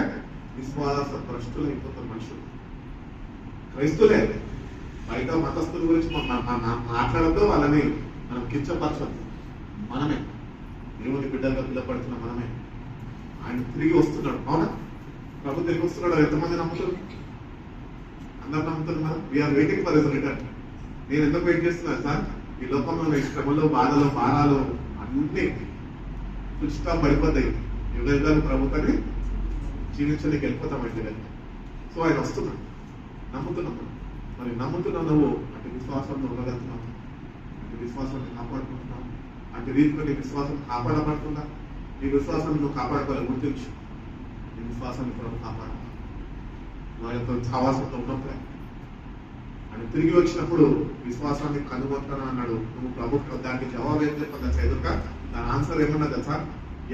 విశ్వాస భ్రష్టులు అయిపోతారు మనుషులు. క్రైస్తులే, బయట మతస్థుల గురించి మాట్లాడద్దు, వాళ్ళని మనం కించపరచద్దు. మనమే దేవుని బిడ్డలుగా పిల్లపడుతున్న మనమే. ఆయన తిరిగి వస్తున్నాడు, అవునా? ప్రభు తిరిగి వస్తున్నాడు. ఎంతమంది నమ్ముతారు? అందరు నమ్ముతున్నారు. We are waiting for his return. నేను ఎందుకు వెయిట్ చేస్తున్నాను సార్? ఈ లోకంలో శ్రమలు, బాధలు, భారాలు అన్ని ఫుల్ స్టాప్ పడిపోతాయి. యుగాలు ప్రభుత్వాన్ని జీవించడానికి వెళ్ళిపోతామంటే. సో ఆయన వస్తున్నాడు, నమ్ముతున్నాం. మరి నమ్ముతున్నా నువ్వు అటు విశ్వాసంలో ఉండగలుగుతున్నావు, అటు విశ్వాసాన్ని కాపాడుకుంటున్నావు, అటు రీతిలో నీ విశ్వాసం కాపాడబడుతుందా? నీ విశ్వాసాన్ని నువ్వు కాపాడుకోవాలి. గుర్తించు, నీ విశ్వాసాన్ని ప్రభు కాపాడాలి. నా యొక్క సహవాసంతో ఉన్నప్పుడే ఆయన తిరిగి వచ్చినప్పుడు విశ్వాసాన్ని కనుగొంటాను అన్నాడు. నువ్వు ప్రభు దానికి జవాబు ఏం చెప్పదా చదువుక? దాని ఆన్సర్ ఏమన్నా తెలుసా?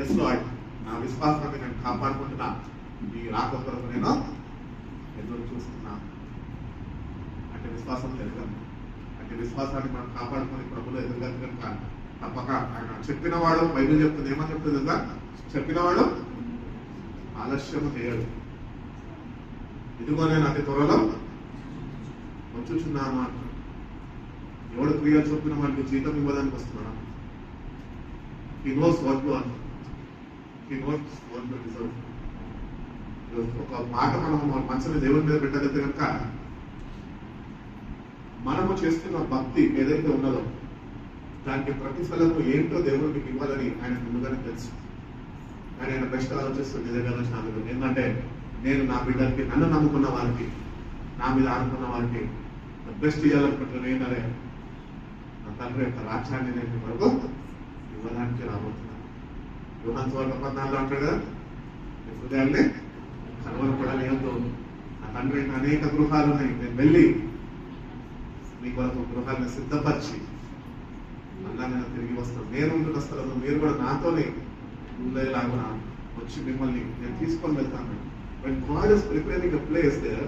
ఎస్ లార్డ్, నా విశ్వాసాన్ని నేను కాపాడుకుంటున్నా, నీ రాక కొరకు నేను ఎదురు చూస్తున్నా. అంటే విశ్వాసం ఎదగదు. అంటే విశ్వాసాన్ని మనం కాపాడుకొని ప్రభులో ఎదగదు కనుక తప్పక ఆయన చెప్పినవాడు, బైబిల్ చెప్తుంది ఏమని చెప్తుంది కదా? చెప్పినవాడు ఆలస్యం చేయడు. ఇదిగో నేను అతి త్వరలో వచ్చుచున్నాను అంటాడు. ఎవడు క్రియ చొప్పున వాడికి జీతం ఇవ్వడానికి వస్తున్నాడు. He knows what to earn. He knows what to deserve. ఒక మాట మనం మనసుని దేవుని మీద పెట్టగలిగితే కనుక మనము చేస్తున్న భక్తి ఏదైతే ఉన్నదో దానికి ప్రతిఫలము ఏంటో దేవుడికి ఇవ్వాలని ఆయన ముందుగానే తెలుసు. ఆయన బెస్ట్ ఆలోచిస్తుంది. నిజంగా ఆలోచన ఏంటంటే, నేను నా బిడ్డలకి, నన్ను నమ్ముకున్న వారికి, నా మీద ఆనుకున్న వారికి బెస్ట్ ఇవ్వాలనుకుంటున్నాను. ఏంటంటే నా తండ్రి యొక్క రాజ్యాన్ని నేను వరకు ఇవ్వడానికి రాబోతున్నాను. యోహాను సువార్త 14 అంటాడు కదా, హృదయాన్ని కలవరపడలేదు. నా తండ్రి అనేక గృహాలు ఉన్నాయి, నేను వెళ్ళి మీ కొరకు గృహాలను సిద్ధపరిచి మళ్ళా నేను తిరిగి వస్తాను. నేను ఉంటున్న స్థలంలో మీరు కూడా నాతోనే ఉండేలాగా వచ్చి మిమ్మల్ని నేను తీసుకొని వెళ్తాను. When God is preparing a place there,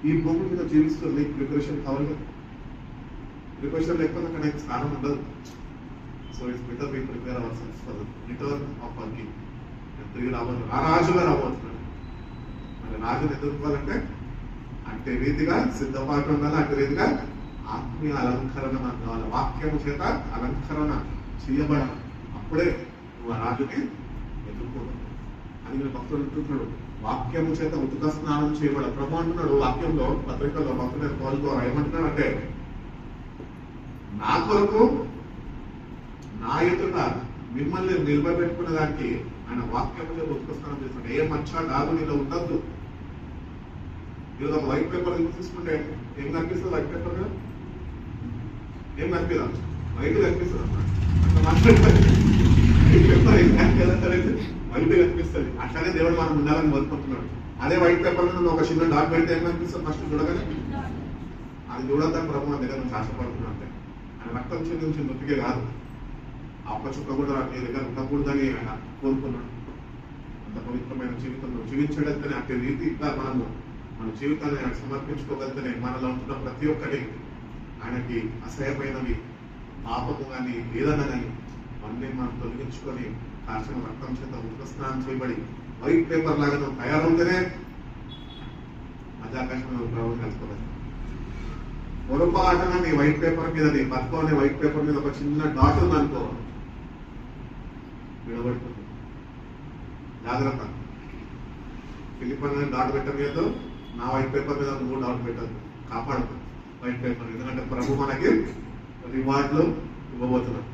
ఈ భూమి మీద జీవిస్తూ నీకు ప్రిపరేషన్ కావాలి కదా. ప్రిపరేషన్ లేకపోతే అక్కడ నీకు స్థానం ఉండదు. So it's better we prepare our self for return of our king. తిరిగి రాబోతున్నాడు, ఆ రాజుగా రాబోతున్నాడు. మరి రాజుని ఎదుర్కోవాలంటే అంటే రీతిగా సిద్ధపాటు ఉండాలి, అంటే రీతిగా ఆత్మీయ అలంకరణ మనకు కావాలి. వాక్యము చేత అలంకరణ చేయబడాలి. అప్పుడే నువ్వు ఆ రాజుని ఎదుర్కోవాలి అని నేను భక్తులు అంటున్నాడు. వాక్యము చేత ఉతుక స్నానం చేయబడాలి. ప్రభు అంటున్నాడు వాక్యంలో, పత్రికల్లో భక్తులు పౌలు ఏమంటున్నాడు అంటే, నా కొరకు నా ఎదుట మిమ్మల్ని నిలబెట్టుకునే దానికి ఆయన వాక్యము చేత ఉతుక స్నానం చేస్తున్నాడు. ఏ మచ్చ డాగు నీలో ఉండద్దు. ఈరోజు ఒక వైట్ పేపర్ తీసుకుంటే ఏం కనిపిస్తుంది? వైట్ పేపర్ కదా ఏం కనిపిదా? వైట్ కనిపిస్తుంది అన్నమాట. వైట్ కనిపిస్తుంది. అట్లానే దేవుడు మనం ఉండాలని కోరుకుంటున్నాడు. అదే వైట్ పేపర్ మీద ఒక చిన్న డాట్ పెడితే ఏం కనిపిస్తుంది? ఫస్ట్ చూడగానే అది చూడద్దని ప్రభు మన దగ్గర నుంచి ఆశపడుతున్నా. అంటే ఆయన రక్తం చెందించి నొప్పికే కాదు, ఆ చుక్క కూడా నీ దగ్గర ఉండకూడదని ఆయన కోరుకున్నాడు. అంత పవిత్రమైన జీవితంలో జీవించగలిగితేనే, అంటే రీతిగా మనము మన జీవితాన్ని ఆయన సమర్పించుకోగలిగితేనే మనలో ఉంటున్న ప్రతి ఒక్కటి ఆయనకి అసహ్యమైనవి, పాపము కానీ ఏదన్నా కానీ అన్నీ మనం తొలగించుకొని కాసిన రక్తం చేత ఉత్క స్నానం చేయబడి వైట్ పేపర్ లాగా నువ్వు తయారవుతేనే మధ్యాకాశంలో ప్రభావం కలుసుకోవాలి. పొరపాటున నీ వైట్ పేపర్ మీద, నీ బతుకోనే వైట్ పేపర్ మీద ఒక చిన్న డాట్ ఉంది అనుకో, విడబడుతుంది. జాగ్రత్త. ఫిలిప్ అనే డాట్ పెట్టలేదు, నా వైట్ పేపర్ మీద నువ్వు డాట్ పెట్టదు. కాపాడు వైట్ పేపర్. ఎందుకంటే ప్రభు మనకి రివార్డులు ఇవ్వబోతున్నాడు.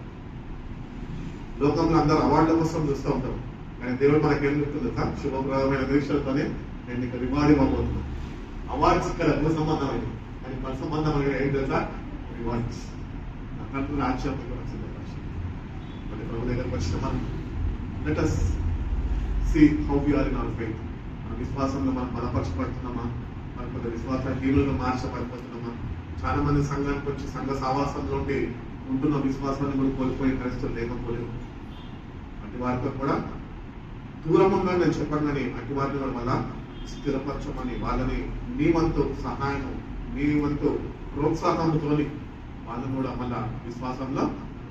లోకంలో అందరూ అవార్డుల కోసం చూస్తూ ఉంటాం, కానీ దేవుడు మనకేం చెప్తుంది కదా, శుభప్రదమైన దీక్షలతోనే నేను నీకు రివార్డు ఇవ్వబోతున్నాను. అవార్డ్స్ ఇక్కడ భూ సంబంధమైనవి, కానీ పర సంబంధం అనేది ఏం తెలుసా? రివార్డ్స్. అక్కడ రాజ్యం అంటే ప్రభు దగ్గరకు వచ్చిన మనం let us see how we are in our faith. మన విశ్వాసంలో మనం బలపరచబడుతున్నామా? మన కొంత విశ్వాస హీనులుగా మార్చబడిపోతున్నామా? చాలా మంది సంఘానికి వచ్చి సంఘ సావాసంలో ఉంటున్న విశ్వాసాన్ని కూడా కోల్పోయే పరిస్థితులు లేకపోలేదు. అటు వారితో కూడా దూరం ఉందని నేను చెప్పాను, కానీ అటు వారిని కూడా వల్ల స్థిరపరచమని, వాళ్ళని మీ వంతు సహాయం, మీ వంతు ప్రోత్సాహంతోని వాళ్ళని కూడా మళ్ళా విశ్వాసంలో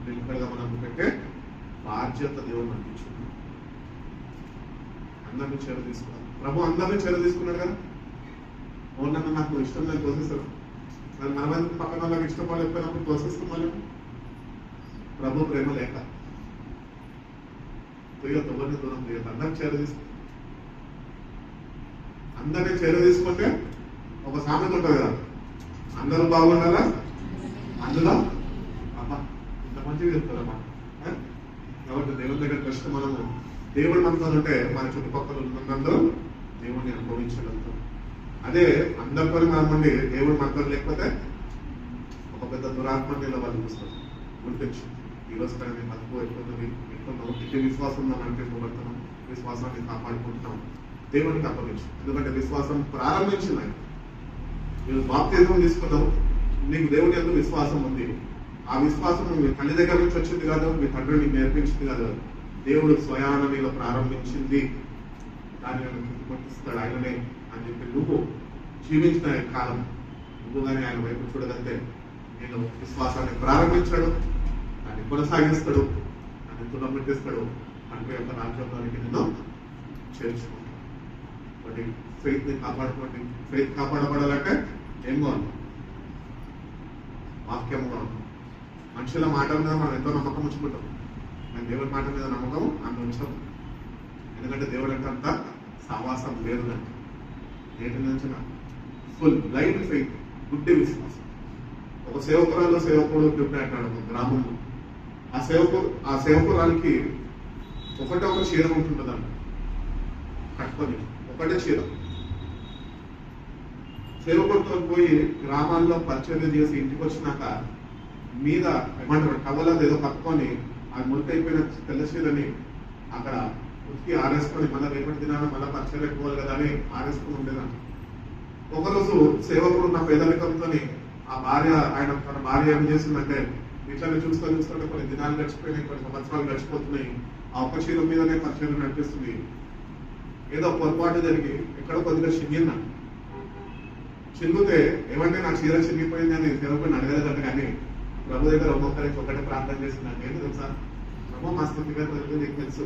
నిలకడగా మనం పెట్టే బాధ్యత దేవుడు మనకి ఇచ్చుకున్నాడు. అందరినీ చేర తీసుకున్నాడు ప్రభు, అందరినీ చేర తీసుకున్నాడు కదా. ఓనన్నా నాకు ఇష్టం లేదు తోసేస్తాడు, మనమంది పక్కన వాళ్ళకి ఇష్టపడలేకపోయినప్పుడు తోసేస్తాం. మళ్ళీ ప్రభు ప్రేమ లేక ప్రియ తొవ్వని దూరం ప్రియ అందరికి చేర తీసుకున్నాడు. అందరినీ చేర తీసుకుంటే ఒక సామెత ఉంటుంది కదా, అందరూ బాగుండాలా అందులో అమ్మా ఇంత మంచిగా చెప్తారమ్మా. కాబట్టి దేవుని దగ్గరికి వస్తే మనము దేవుడు మనతో ఉంటే మన చుట్టుపక్కల ఉన్నందరూ దేవుడిని అనుభవించగలుగుతాం. అదే అందరితో మనం ఉండి దేవుడు మనతో లేకపోతే ఒక పెద్ద దురాత్మ వాళ్ళు చూస్తారు. గుర్తించి ఈరోజు కానీ నేను తక్కువ ఎట్లున్నది ఎట్లున్నావు, ఇట్లా విశ్వాసం అనిపించబడుతున్నాం, విశ్వాసాన్ని కాపాడుకుంటున్నాం, దేవునికి అప్పగించు. ఎందుకంటే విశ్వాసం ప్రారంభించిన మీరు బాప్తిజం తీసుకున్నావు, నీకు దేవుని ఎందుకు విశ్వాసం ఉంది. ఆ విశ్వాసం మీ తల్లి దగ్గర నుంచి వచ్చింది కాదు, మీ తండ్రి నీకు నేర్పించింది కాదు, దేవుడు స్వయాన నీలో ప్రారంభించింది. దాన్ని ప్రతిపట్టిస్తాడు ఆయననే అని చెప్పి నువ్వు జీవించిన కాలం నువ్వు కానీ ఆయన వైపు చూడగలితే నేను విశ్వాసాన్ని ప్రారంభించాడు, దాన్ని కొనసాగిస్తాడు, దాన్ని తులపెట్టిస్తాడు, తండ్రి యొక్క రాజ్యంలోనికి నిన్ను చేర్చుకుంటాడు. కాబట్టి ఫెయిత్ ని కాపాడుకోండి. ఫెయిత్ కాపాడబడాలంటే ఏం కావాలి? వాక్యం కావాలి. మనుషుల మాట మీద మనం ఎంతో నమ్మకం ఉంచుకుంటాం, కానీ దేవుడి మాట మీద నమ్మకం అంత ఉంచాం. ఎందుకంటే దేవుడు అంటే అంత సావాసం లేదు. కానీ నేటి నుంచి ఫుల్ బ్లైండ్ ఫెయిత్, గుడ్డి విశ్వాసం. ఒక సేవకుడు అంటాడు ఒక గ్రామంలో. ఆ సేవకురానికి ఒకటే ఒక చీర ఉంటుంటుందంట కట్టుకొని, ఒకటే చీర. సేవకుడితో పోయి గ్రామాల్లో పరిచయం చేసి ఇంటికి వచ్చినాక మీద ఏమంటారు టవల్ ఏదో కట్టుకొని ఆ మురికైపోయిన తెల్ల చీరని అక్కడ ఉతికి ఆరేసుకొని మళ్ళీ రేపటి దినాన మళ్ళీ పరిచయం ఎక్కువాలి కదా అని ఆరేసుకుని ఉండేదంట. ఒకరోజు సేవకుడు నా పేదరికంతో తన భార్య ఏం చేసిందంటే ఇట్లానే చూస్తుంటే కొన్ని దినాలు గడిచిపోయినాయి, కొన్ని సంవత్సరాలు గడిచిపోతున్నాయి. ఆ ఒక్క చీర మీదనే పరిచయం నడిపిస్తుంది. ఏదో పొరపాటు జరిగి ఎక్కడో కొద్దిగా చిన్నిగితే ఏమంటే నా చీర చిరిగిపోయింది అని సేవకుని అడగలేదంట. కానీ ప్రభు దగ్గర ఒక్కొక్కరికి ఒకటే ప్రార్థన చేసిందంటే ఏంటి తెలుసా, ప్రభు మా స్థితి నీకు తెలుసు,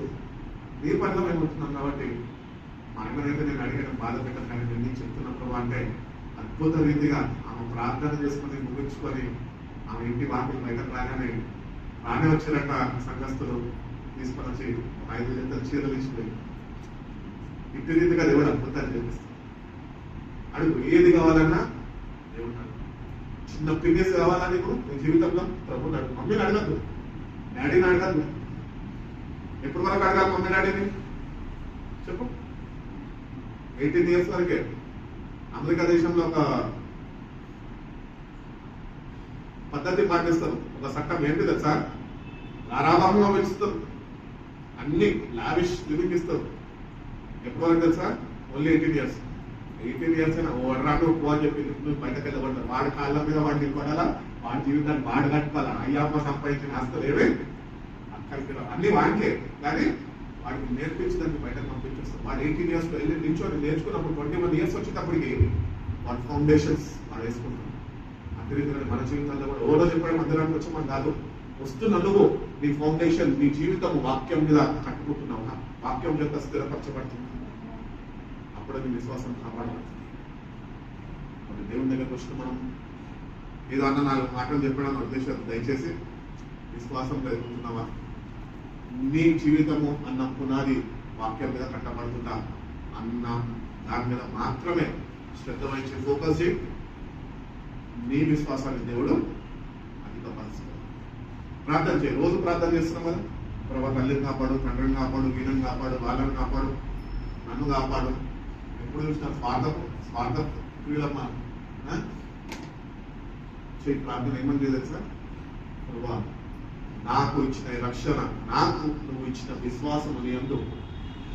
నీ పనిలో మేము ఉంటున్నాం కాబట్టి మా ఆయనైతే నేను అడిగాను బాధ పెట్టాను, కానీ నేను నీకు చెప్తున్నా ప్రభు అంటే అద్భుత రీతిగా ఆమె ప్రార్థన చేసుకుని ముగించుకొని ఆమె ఇంటి వాకిలు బయటకు రానే వచ్చారంట సంఘస్థులు తీసుకొని వచ్చి 5 జతల చీరలు ఇచ్చిపోయి. ఇంటి రీతిగా దేవుడు అద్భుతాలు చేపిస్తాడు. అడుగు ఏది కావాలన్నా దేవుడు చిన్న పిన్నెస్ కావాలా నీకు నీ జీవితంలో ప్రభుని అడుగు. మమ్మీని అడగద్దు, డాడీని అడగద్దు. ఎప్పటి వరకు అడగాలి మమ్మీ డాడీని చెప్పు? 18 years వరకే. అమెరికా దేశంలో ఒక పద్ధతి పాటిస్తారు, ఒక చట్టం ఏంటి తెలుసా, ధారావాహంగా పెంచుతారు, అన్ని లావిష్ లివింగ్ ఇస్తారు. ఎప్పటి వరకు తెలుసా? Only 18 years. 18 years అయినా రాను పో అని చెప్పి నువ్వు బయటకు వెళ్ళబడ్డారు. వాడి కాళ్ళ మీద వాడిని నిలబడాలా, వాడి జీవితాన్ని వాడు కట్టుకోవాలా. అయ్యాప సంపాదించిన ఆస్తులు ఏమే అక్కడికి అన్ని వాడికే, కానీ వాడికి నేర్పించడానికి బయటకు పంపించేస్తారు. వాడు 18 years లో వెళ్ళి నిల్చొని నేర్చుకున్నప్పుడు 21 years వచ్చేటప్పటికి వాడి ఫౌండేషన్స్ వాడు వేసుకుంటారు. అంతేకాదు మన జీవితాల్లో కూడా ఓడో చెప్పడం మందిరానికి వచ్చి మనం కాదు, వస్తున్న నువ్వు నీ ఫౌండేషన్ నీ జీవితం వాక్యం మీద కట్టుకుంటున్నావు, వాక్యం చేత స్థిరపరచబడుతుంది. అప్పుడు నీ విశ్వాసం కాపాడబడుతుంది. దేవుని దగ్గరకు వచ్చి మనం ఏదో అన్న 4 మాటలు చెప్పడం ఉద్దేశం, దయచేసి విశ్వాసం ఎదుగుతున్నావా, నీ జీవితము అన్న పునాది వాక్యం మీద కట్టబడుతుందా అన్న దాని మీద మాత్రమే శ్రద్ధ వహించి ఫోకస్ చేయి. నీ విశ్వాసాన్ని దేవుడు అధికపరుస్తాడు. ప్రార్థన చేయి. రోజు ప్రార్థన చేస్తున్నాం కదా, ప్రభా తల్లిని కాపాడు, తండ్రిని కాపాడు, వీళ్ళని కాపాడు, వాళ్ళని కాపాడు, నన్ను కాపాడు. ఎప్పుడు చూసిన స్వార్థ క్రియలమ్మా చేయి. ప్రార్థన ఏమని చేయలేదు సార్, ప్రభా నాకు ఇచ్చిన రక్షణ, నాకు నువ్వు ఇచ్చిన విశ్వాసం నీ యందు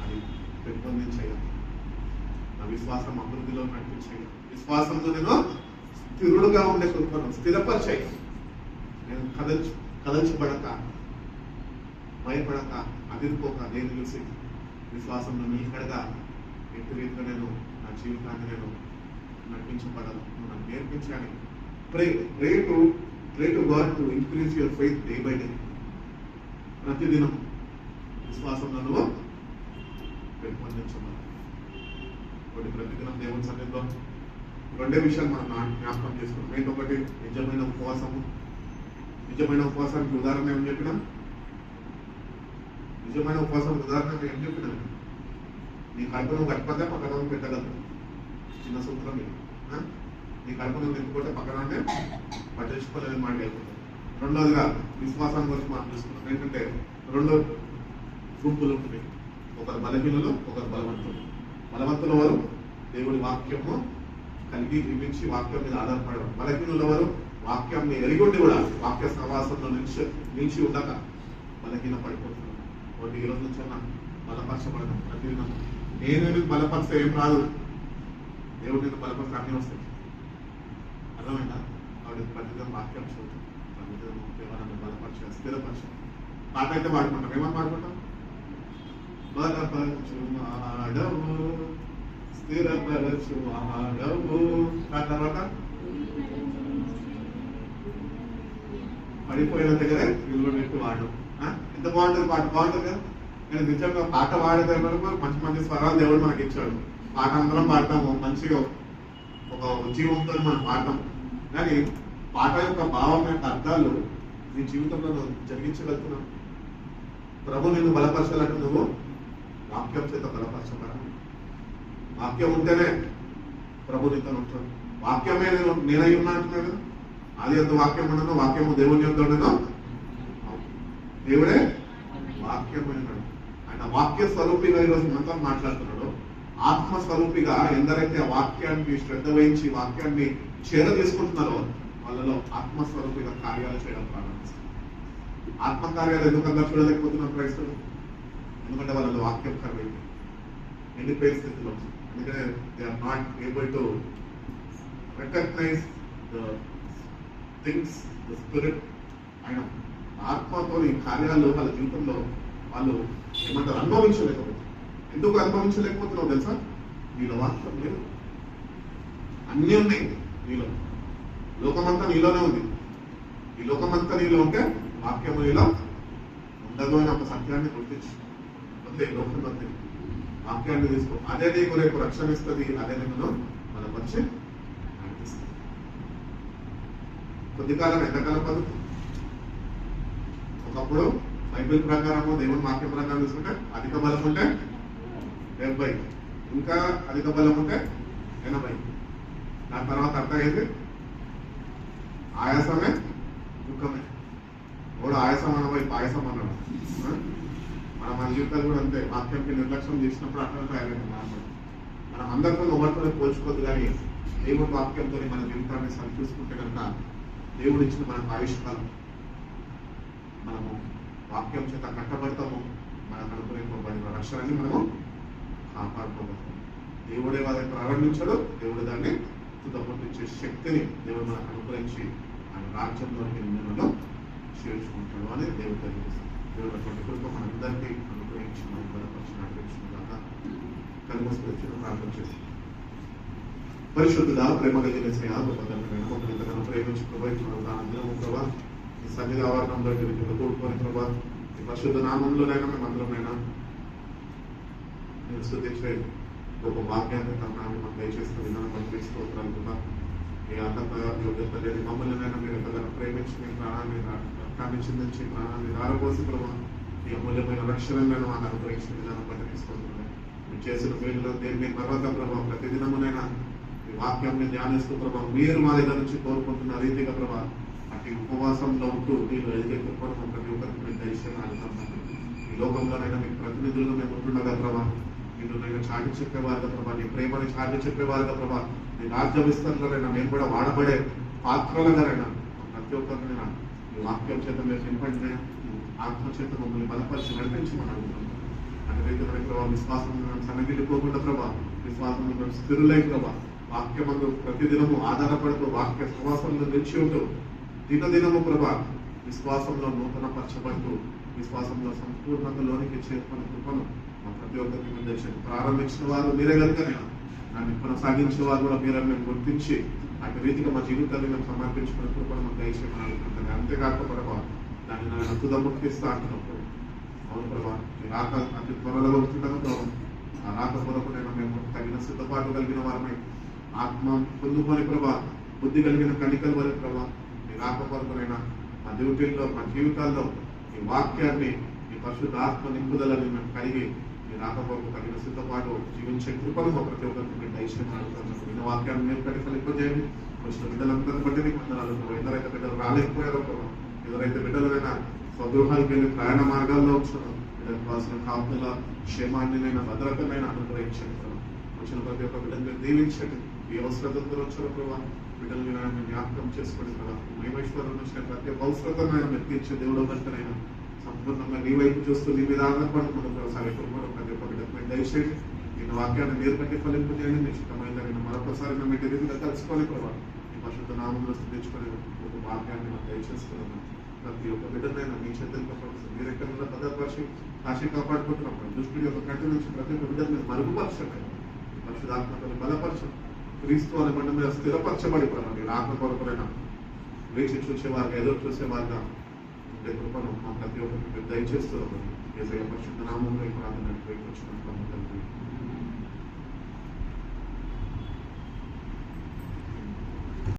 అది పెంపొందించయ్యా, నా విశ్వాసం అభివృద్ధిలో నడిపించయ్యా, విశ్వాసంతో నేను స్థిరుడుగా ఉండే కృపను స్థిరపరిచయ్యా, నేను కదల్చబడక భయపడక అదిరిపోక నేను చూసి విశ్వాసంలో నీకడగా ఎట్టి రీతిగా నేను నా జీవితాన్ని నేను నడిపించబడాలి, నువ్వు నాకు నేర్పించాలి. Pray to God to increase your faith day by day. ప్రతిదినం విశ్వాసంలో నువ్వు పెంపొందించబడాలి. ప్రతిదినం దేవుని సన్నిధిలో 2 విషయాలు మనం జ్ఞాపకం చేసుకున్నాం. ఏంటొకటి నిజమైన ఉపవాసము. నిజమైన ఉపవాసానికి ఉదాహరణ ఏం చెప్పినా, నిజమైన ఉపవాసానికి ఉదాహరణ ఏం చెప్పినా, నీ కడుపు నువ్వు గట్టిపోతే పక్కన పెట్టగలరు. చిన్న సూత్రం ఇది. నీ కడుపును నింపుకుంటే పక్కన అంటే పట్టించుకోలేని మాట వెళ్తుంది. రెండోదిగా విశ్వాసం గురించి మనం చూసుకున్నాం. ఏంటంటే రెండు గుంపులు ఉంటుంది, ఒకరు బలహీనులు, ఒకరు బలవంతులు. బలవంతులు వారు దేవుడి వాక్యము కలిగి జీవించి వాక్యం మీద ఆధారపడడం. బలహీనులు వారు వాక్యాన్ని ఎరిగొండి కూడా వాక్య సహవాసంలో నిలిచి ఉండక బలహీన పడిపోతున్నాం. ఒకటి ఈ రోజు నుంచి బలపరచబడడం. ప్రతిదినం నేను బలపరిస్తే ఏం రాదు, దేవుడు నేను బలపరిస్తే అన్నీ వస్తాయి. అర్థమైందా? కాబట్టి ప్రతిదినం వాక్యం చూద్దాం, ప్రతిదినం దేవాన్ని బలపరిచే స్థిరపరచం. పాట అయితే పాడుకుంటాం. ఏమని పాడుకుంటాం? బలపరచు ఆడవు, స్థిరపరచు ఆడవు. దాని తర్వాత పడిపోయిన దగ్గరే నిలబెట్టి వాడు. ఎంత బాగుంటుంది పాట, బాగుంటుంది కదా. నేను నిజంగా పాట పాడితే మంచి మంచి స్వరాలు దేవుడు మనకి ఇచ్చాడు. పాట అందరం పాడతాము, మంచిగా ఒక జీవంతో మనం పాడతాం. కానీ పాట యొక్క భావం యొక్క అర్థాలు నీ జీవితంలో నువ్వు జరిగించగలుగుతున్నావు. ప్రభు నిన్ను బలపరచాలంటే నువ్వు వాక్యం చేత బలపరచబడాలి. వాక్యం ఉంటేనే ప్రభు నీతో ఉంటాడు. వాక్యమే నేనై ఉన్నా అంటున్నాడు కదా. అది ఎంత వాక్యం ఉండదు, వాక్యము దేవుని యొక్క ఉండదు. దేవుడే వాక్యమైనాడు. ఆయన వాక్య స్వరూపిగా ఈరోజు మనతో మాట్లాడుతున్నాడు. ఆత్మస్వరూపిగా ఎందరైతే ఆ వాక్యానికి శ్రద్ధ వహించి వాక్యాన్ని చేర తీసుకుంటున్నారో వాళ్ళలో ఆత్మస్వరూపిగా కార్యాలు చేయడం ప్రారంభిస్తారు. ఆత్మకార్యాలు ఎందుకంటే చూడలేకపోతున్నారు క్రైస్తవులు? ఎందుకంటే వాళ్ళలో వాక్యం కరువైంది, ఎండిపోయే స్థితిలో. ఎందుకంటే they are not able to recognise the things, the spirit. ఆయన ఆత్మతో ఈ కార్యాలు వాళ్ళ జీవితంలో వాళ్ళు ఏమంటారు అనుభవించలేకపోతున్నారు. ఎందుకు అనుభవించలేకపోతున్నావు తెలుసా? నీలో వాక్యం లేదు. అన్నీ ఉన్నాయి నీలో. లోకమంతా నీలోనే ఉంది. ఈ లోకమంతా నీలో ఉంటే వాక్యము నీలో ఉండదు అని ఒక సత్యాన్ని గుర్తించు. అంతే, లోకం అంతే. వాక్యాన్ని తీసుకో, అదే నీకు రేపు రక్షణ ఇస్తుంది, అదే నిన్ను బలపరిచి నడిపిస్తుంది. కొద్ది కాలం ఎంతకాలం బతుకు? ఒకప్పుడు బైబిల్ ప్రకారము దేవుని వాక్యం ప్రకారం తీసుకుంటే అధిక బలం ఉంటే 70, ఇంకా అధిక బలం ఉంటే 80. దాని తర్వాత అర్థం అయింది ఆయాసమే దుఃఖమే. కూడా ఆయాసం అనబోయి పాయసం అన్నాడు. మన జీవితాలు కూడా అంతే. వాక్యంకి నిర్లక్ష్యం చేసినప్పుడు అట్లా తయారైంది. మనం అందరితో ఎవరితో పోల్చుకోవద్దు, కానీ దేవుడి వాక్యంతో మన జీవితాన్ని సరిచూసుకుంటే కనుక దేవుడు ఇచ్చిన మనకు ఆయుష్కాలం మనము వాక్యం చేత కట్టబడతాము. మనకు అనుకునేబడిన రక్షణని మనము కాపాడుకోగలుగుతాం. దేవుడే వాళ్ళని ప్రారంభించాడు, దేవుడు దాన్ని తుదపట్టించే శక్తిని దేవుడు మనకు అనుగ్రహించి ఆయన రాజ్యంలోకి నిన్నలో చేర్చుకుంటాడు అని దేవుడు తెలియజేస్తాడు. దేవుడు అటువంటి కృప మనందరికీ అనుగ్రహించి మనం బలపరిచి నడిపించిన దాకా కలిసి ప్రార్థన చేసి. పరిశుద్ధుడా, ప్రేమ కలిగిన మమ్మల్ని ప్రేమించి ప్రభావితం ప్రభావ ఈ సన్నిధి ఆవరణంలో కూడుకొని ప్రభావ ఈ పరిశుద్ధ నామంలోనైనా మేము అందరమైనా నేను స్తుతించే గొప్ప భాగ్యాన్ని తమని మాకు దయచేసిన విధానం బట్టి స్తోత్రాలు కూడా. ఈ అర్హత యోగ్యత లేని మమ్మల్నినైనా మీరు ఎంతగానో ప్రేమించి మీ ప్రాణాన్ని చిందించి ప్రాణాన్ని దారపోసి ప్రభావ ఈ అమూల్యమైన రక్షణలను మాకు అనుగ్రహించిన విధానం బట్టి తీసుకుంటున్నాను. మీరు చేసిన మేలులో దేని తర్వాత ప్రభావ ప్రతిదినమునైనా ఈ వాక్యాన్ని ధ్యానిస్తూ ప్రభావ మీరు మా దగ్గర నుంచి కోరుకుంటున్న రీతిగా ప్రభావ అటు ఉపవాసంలో ఉంటూ మీరు ఎదిగే కృపను ప్రతి ఒక్కరికి మీరు దయచేయాలని అనుకుంటున్నాను. ఈ లోకంలోనైనా మీకు ప్రతినిధులుగా మేము ఉంటుండగా ప్రభావ మీరు నేను చాటి చెప్పేవారుగా ప్రభావ, నీ ప్రేమని చాటి చెప్పేవారుగా ప్రభావ, నీ రాజ్య విస్తరణలైనా మేము కూడా వాడబడే పాత్రలుగానైనా ప్రతి ఒక్కరినైనా ఈ వాక్యం చేత మీరు నింపండి, ఆత్మ చేత మమ్మల్ని బలపరిచి నడిపించమని అడుగుతున్నాం. అదే రీతిలో ప్రభావ విశ్వాసం సన్నగిల్లిపోకుండా ప్రభావ, విశ్వాసం స్థిరులై ప్రభావ, వాక్యమందు ప్రతిదినము ఆధారపడుతూ వాక్య సహవాసంలో నిలిచి ఉంటూ దినదినము ప్రభా విశ్వాసంలో నూతన పరచబడుతూ విశ్వాసంలో సంపూర్ణతలోనికి చేరుకున్న కృపను మా ప్రతి ఒక్కరికి మీరు దర్శనం. ప్రారంభించిన వారు మీరే కనుకనే దాన్ని కొనసాగించే వారు కూడా మీరే మేము గుర్తించి అటు రీతిగా మా జీవితాన్ని మేము సమర్పించుకున్న కృపను మాకు దయచేయమని అనుకుంటున్నాను. అంతేకాక ప్రభా దాన్ని నేను అద్భుతముక్తిస్తా అంటున్నప్పుడు అవును ప్రభా మీ రాక అతి త్వరలో వస్తుండగా ప్రభావ ఆ రాక కొరకునైనా మేము తగిన సిద్ధపాటు కలిగిన వారమై ఆత్మ పొందుకొని ప్రభా బుద్ధి కలిగిన కణికల వరకు ప్రభా మీ రాక కొరకునైనా మా డ్యూటీల్లో మా జీవితాల్లో ఈ వాక్యాన్ని ఈ పరిశుద్ధ ఆత్మ నింపుదలని మేము కలిగి మీ రాక కొరకు తగిన సిద్ధపాటు జీవించే కృపను ప్రతి ఒక్కరికి దయచేయమని విన్న వాక్యాన్ని మేము కట్టి ఫలింపజేయండి. వచ్చిన బిడ్డలందరినీ బట్టి నీకు వందనాలు. ఎందరైతే బిడ్డలు రాలేకపోయారో ప్రభావ, ఎవరైతే బిడ్డలైనా స్వగృహాలకు వెళ్ళి ప్రయాణ మార్గాల్లో ఉంచున్నారో బిడ్డలకు కావాల్సిన కాపుల క్షేమాన్నినైనా భద్రతనైనా అనుగ్రహించండి ప్రభావ. వచ్చిన ప్రతి ఒక్క బిడ్డను మీరు దీవించండి. ఈ అవసరతతో వచ్చారో ప్రభావ బిడ్డలు మీరు జ్ఞాపకం చేసుకోండి ప్రభావ. మహిమేశ్వరం వచ్చిన ప్రతి ఒక్క అవసరతను ఆయన మీరు తీర్చే దేవుడు కంటేనైనా సంపూర్ణంగా నీ వైపు చూస్తూ నీ మీద ఆధారపడుతున్నాం సాగిపోవడం ప్రతి ఒక్క బిడ్డకు మీరు దయచేయండి. నేను వాక్యాన్ని మీరు కట్టి ఫలింపజేయండి. నిశ్చితమైన నేను మరొకసారి మీ రీతిగా కలుసుకొని ప్రభావ ఈ పరిశుద్ధ నామంలో స్థితించుకొని ఒక వాక్యాన్ని మనం దయచేస్తున్నాను. ప్రతి ఒక్క బిడ్డనైనా మీ చేతులతో మీరు ఎక్కడ భద్రపరిచి కాశీ కాపాడుకుంటున్నాం. దుష్టుడి యొక్క కంటి నుంచి ప్రతి ఒక్క బిడ్డను మీరు మరుగుపరచండి. పరిశుద్ధాత్మకలు బలపరచండి. క్రీస్తు అనే బండ మీద స్థిరపరచబడి పడండి. ఆత్మ కొరకులైనా వేచి చూసేవారుగా ఎదురు చూసేవారుగా ఉండే కృపను మా ప్రతి ఒక్కరికి దయచేస్తూ ఏదైనా పరిశుద్ధ నామంలో ఈ ప్రార్థన వచ్చిన